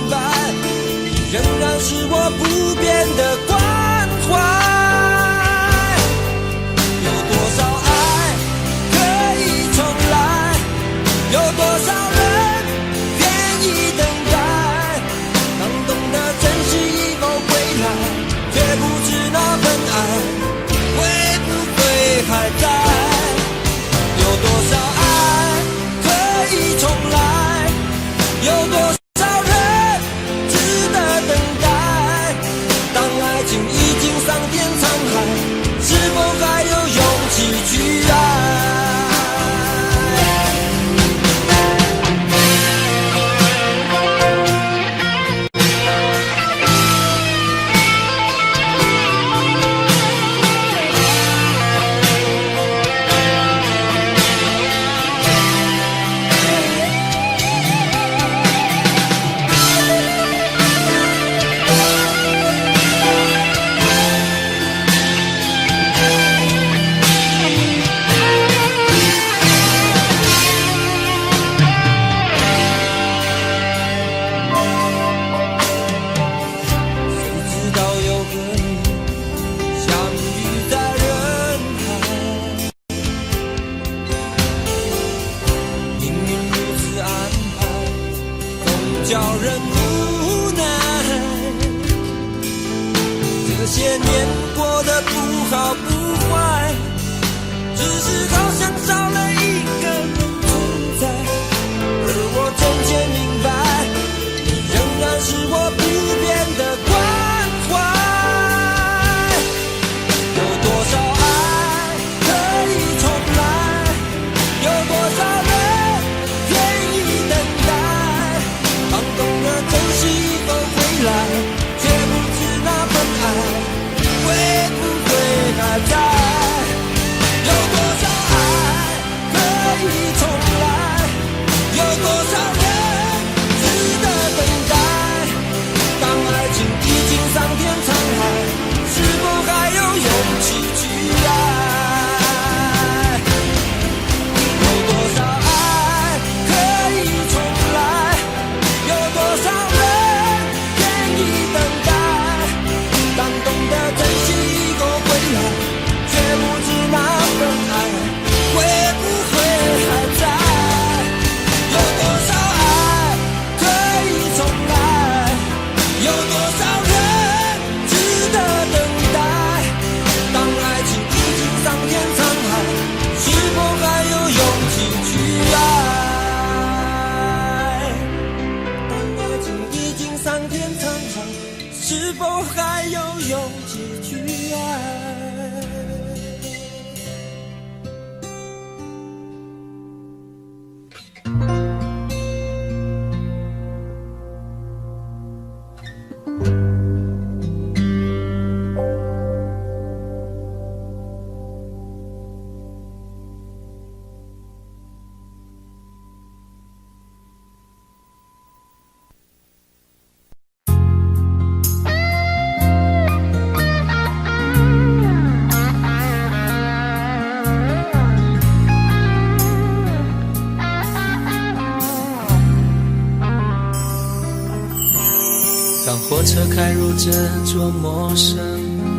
车开入这座陌生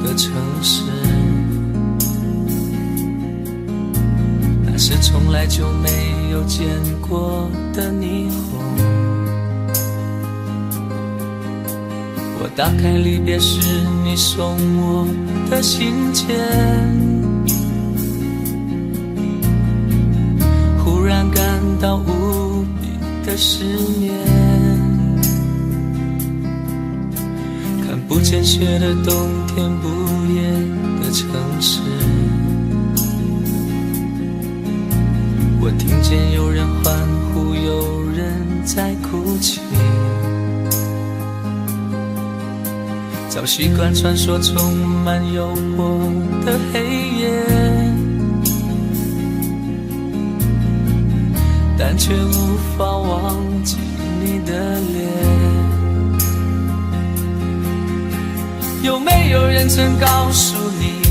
的城市，那是从来就没有见过的霓虹。我打开离别时你送我的信件，忽然感到无比的失眠。看不见雪的冬天，不夜的城市，我听见有人欢呼，有人在哭泣。早习惯穿梭充满诱惑的黑夜，但却无法忘记你的脸。有没有人曾告诉你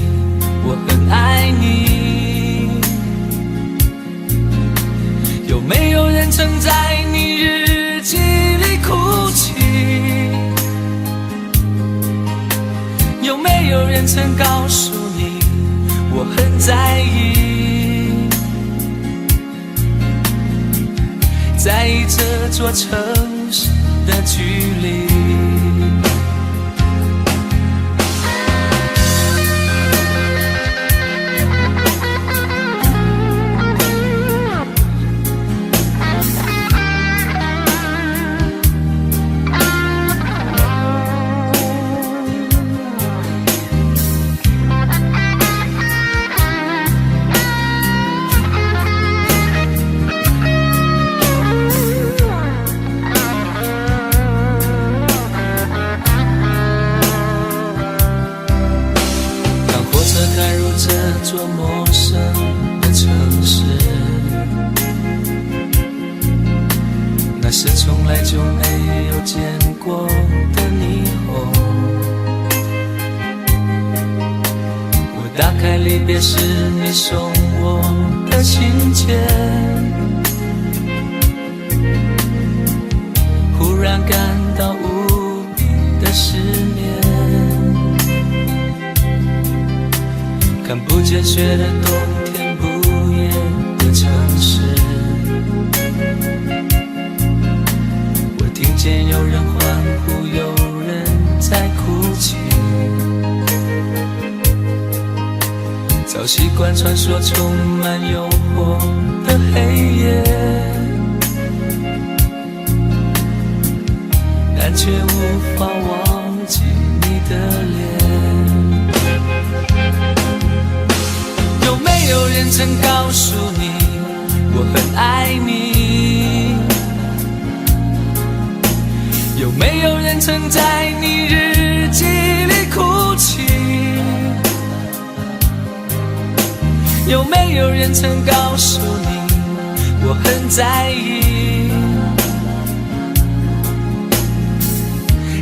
我很爱你？有没有人曾在你日记里哭泣？有没有人曾告诉你我很在意？在意这座城市的距离。这座陌生的城市，那是从来就没有见过的霓虹。我打开离别时你送我的信件，忽然感到无比的失眠。看不见雪的冬天，不夜的城市，我听见有人欢呼，有人在哭泣。早习惯穿梭充满诱惑的黑夜，但却无法忘记你的脸。有没有人曾告诉你我很爱你？有没有人曾在你日记里哭泣？有没有人曾告诉你我很在意？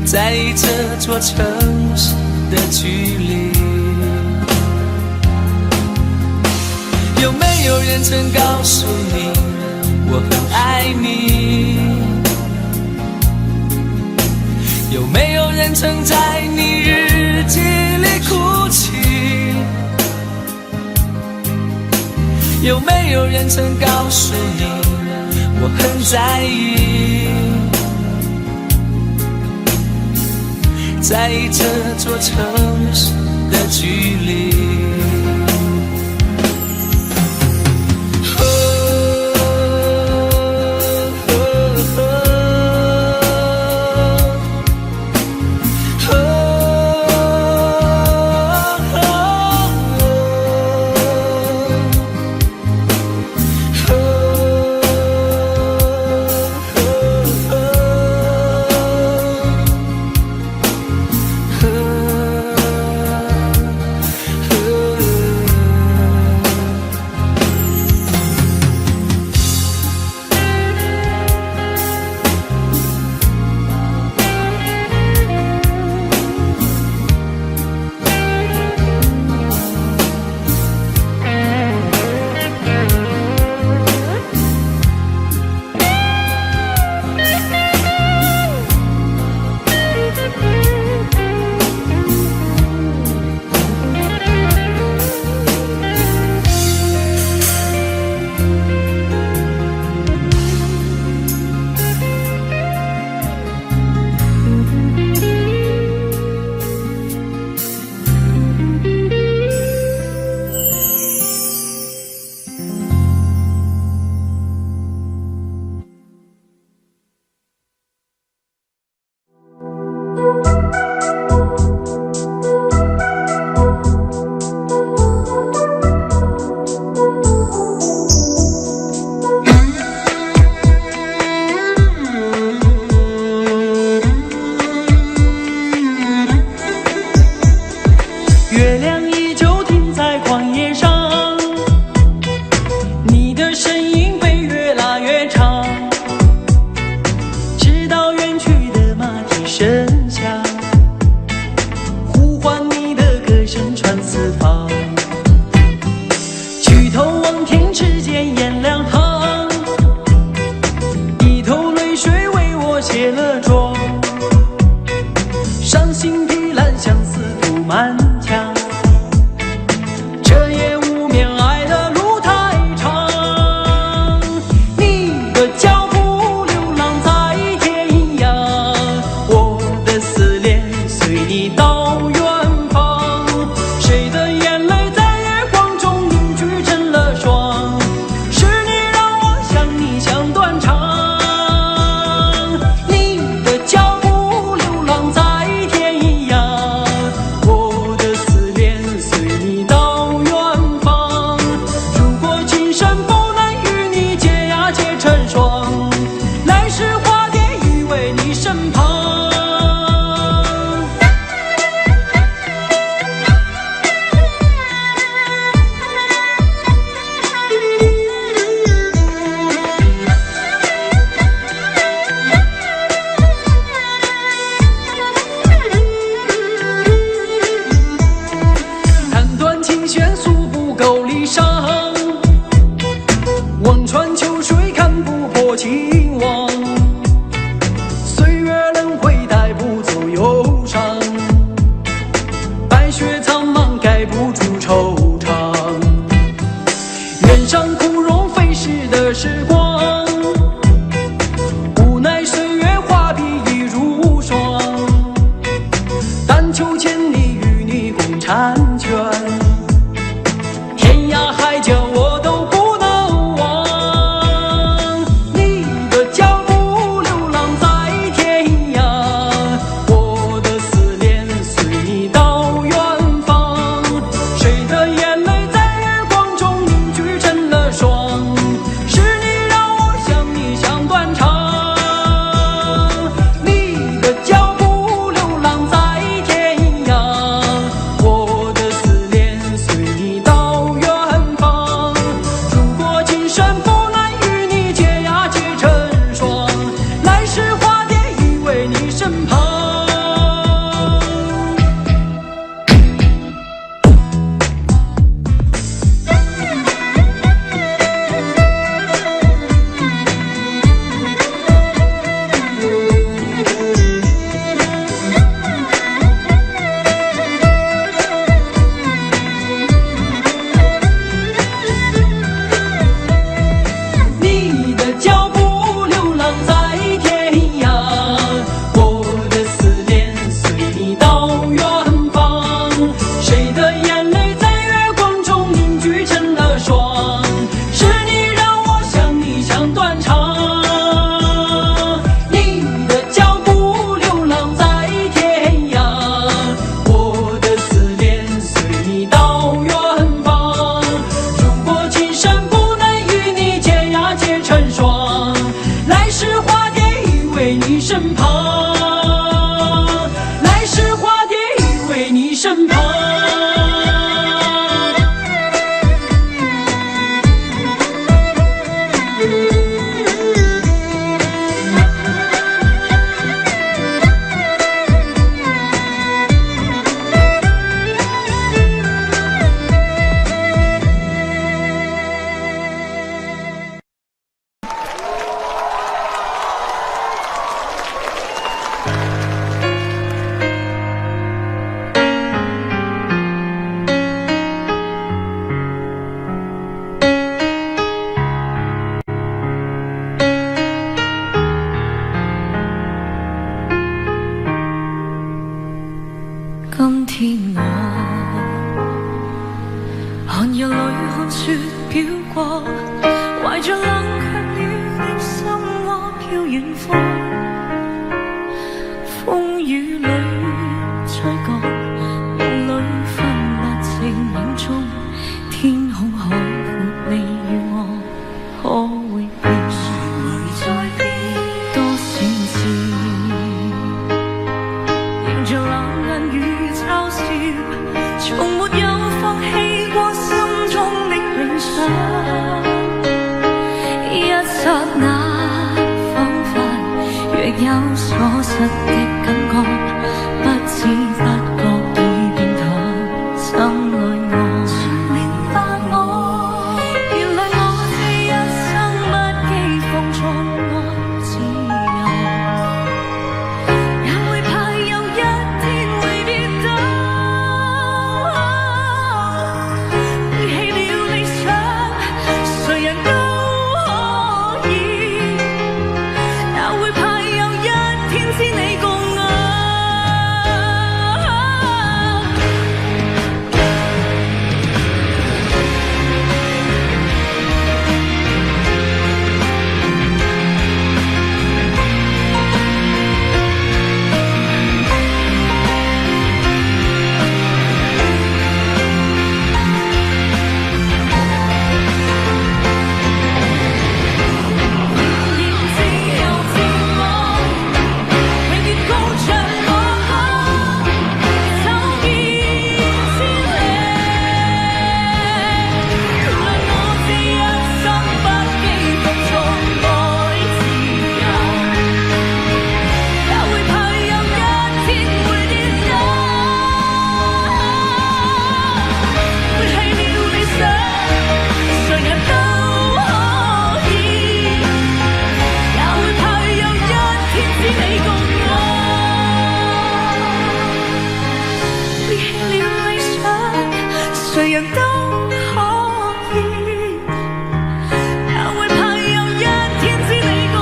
在意这座城市的距离。有没有人曾告诉你我很爱你？有没有人曾在你日记里哭泣？有没有人曾告诉你我很在意？在意这座城市的距离。琴弦诉不够离殇，望穿秋水看不破情网，岁月轮回带不走忧伤，白雪苍茫盖不住惆怅，原上枯荣飞逝的时光，无奈岁月画笔已如霜，但求千里与你共婵娟，天涯海角我都不能忘，你的脚步流浪在天涯，我的思念随你到远方，谁的眼泪在月光中凝聚成了霜，是你让我想你想断肠，你的脚步流浪在天涯，我的思念随你到远方，如果今生不能与你结呀结成双，来世化蝶依偎你身旁。你的脚步流浪在天涯，我的思念随你到远方，谁的眼泪在月光中凝聚成了霜，是你让我想你想断肠，你的脚步流浪在天涯，我的思念随你到远方，如果今生不能与你结呀结成双，来世化蝶依偎你身旁，来世化蝶依偎你身旁。今天我寒夜里看雪飘過，懷着冷卻了的心窩飄遠方，風雨裏吹過，夢裏分不清影蹤，天空海闊，你與我可會變？誰在變？多少次迎着冷眼與嘲笑，從沒有放棄過心中的理想。一剎那，彷彿若有所失的感覺，不知不覺已變淡心裏我。誰明白我？原來我這一生不羈放縱愛自由，也會怕有一天會跌倒。背棄了理想，誰人都可以，也會怕有一天知你過。可以，因為怕有一天知你共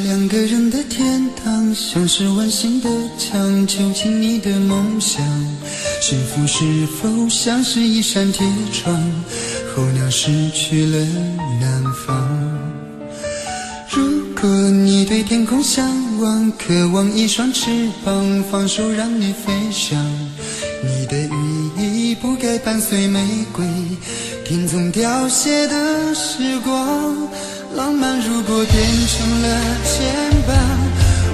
两个人的天堂，像是温馨的墙，囚禁你的梦想。幸福是否像是一扇铁窗，候鸟失去了南方。如果你对天空向往，渴望一双翅膀，放手让你飞翔。你的羽翼不该伴随玫瑰，听从凋谢的时光。浪漫如果变成了牵绊，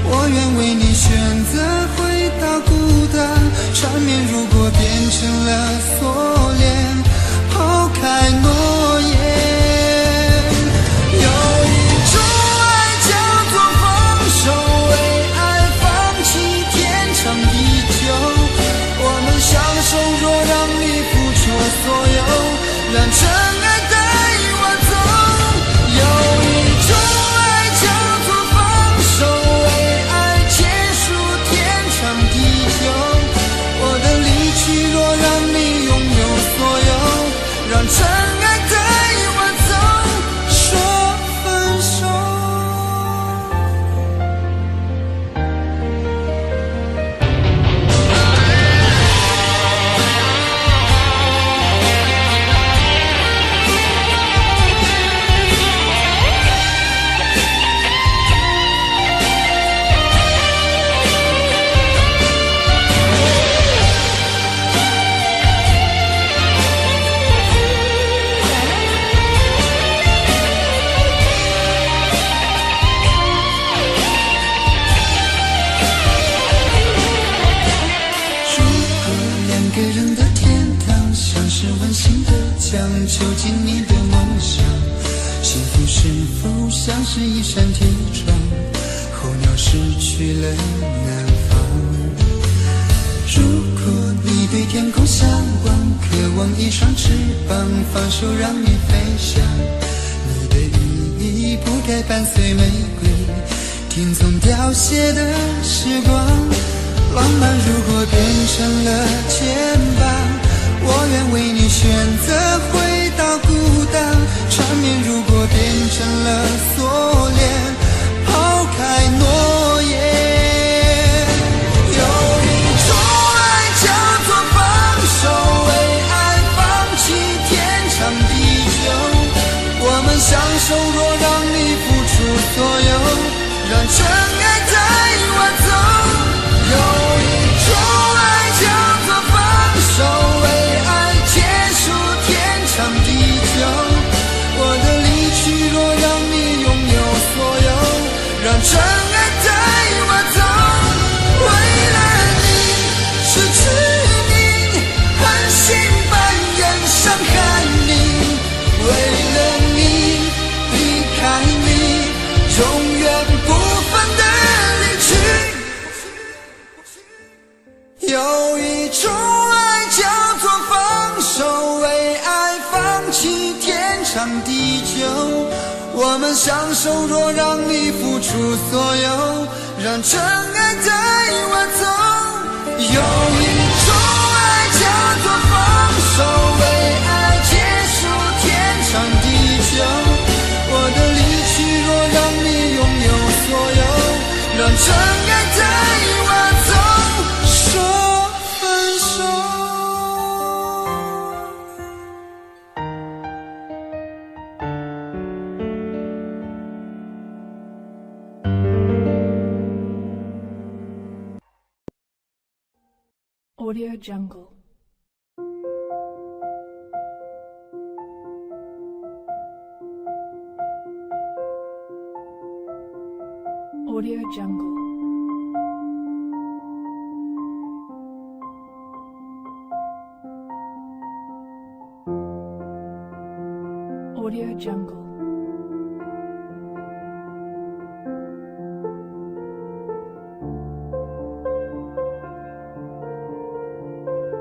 我愿为你选择回到孤单。缠绵如果变成了锁链，抛开诺言。有一种爱叫做放手，为爱放弃天长地久。我们相守，若让你付出所有，让真爱带我走。有一种爱叫做放手，为爱结束天长地久。我的离去若让你拥有所有，让真爱带我走，说分手。囚禁你的梦想，幸福是否像是一扇铁窗，候鸟失去了南方。如果你对天空向往，渴望一双翅膀，放手让你飞翔。你的羽翼不该伴随玫瑰，听从凋谢的时光。浪漫如果变成了牵绊，我愿为你选择回到孤单。缠绵如果变成了锁链，抛开诺言。有一种爱叫做放手，为爱放弃天长地久。我们相守，若让你付出所有，让真爱带我走。有一种爱叫做放手，为爱结束天长地久。我的离去若让你拥有所有，让真爱带我走。为了你失去你，狠心扮演伤害你。为了你离开你，永远不分的离去。有一种爱叫做放手，为爱放弃天长地久。我们相守，若让你付出所有，让真爱带我走。有一种爱叫做放手，为爱结束天长地久。我的离去若让你拥有所有，让真爱带我走，说分手。Audio Jungle. Audio Jungle. Audio Jungle.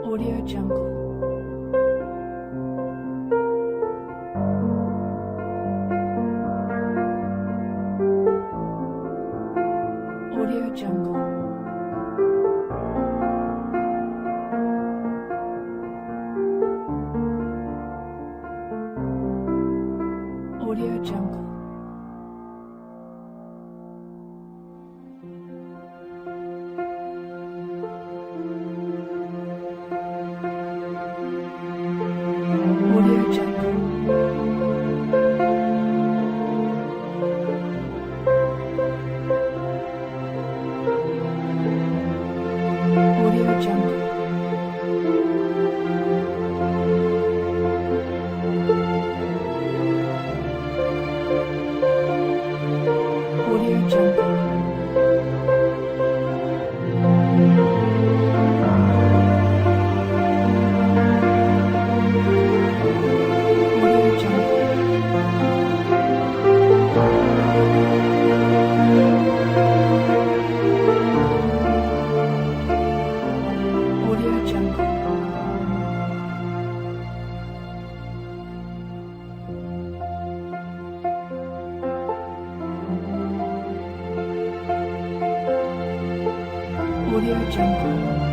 Audio Jungle. Audio Jungle. Audio Jungle. Audio Jungle. Audio Jungle. Audio Jungle. Audio Jungle. Audio Jungle. Audio Jungle.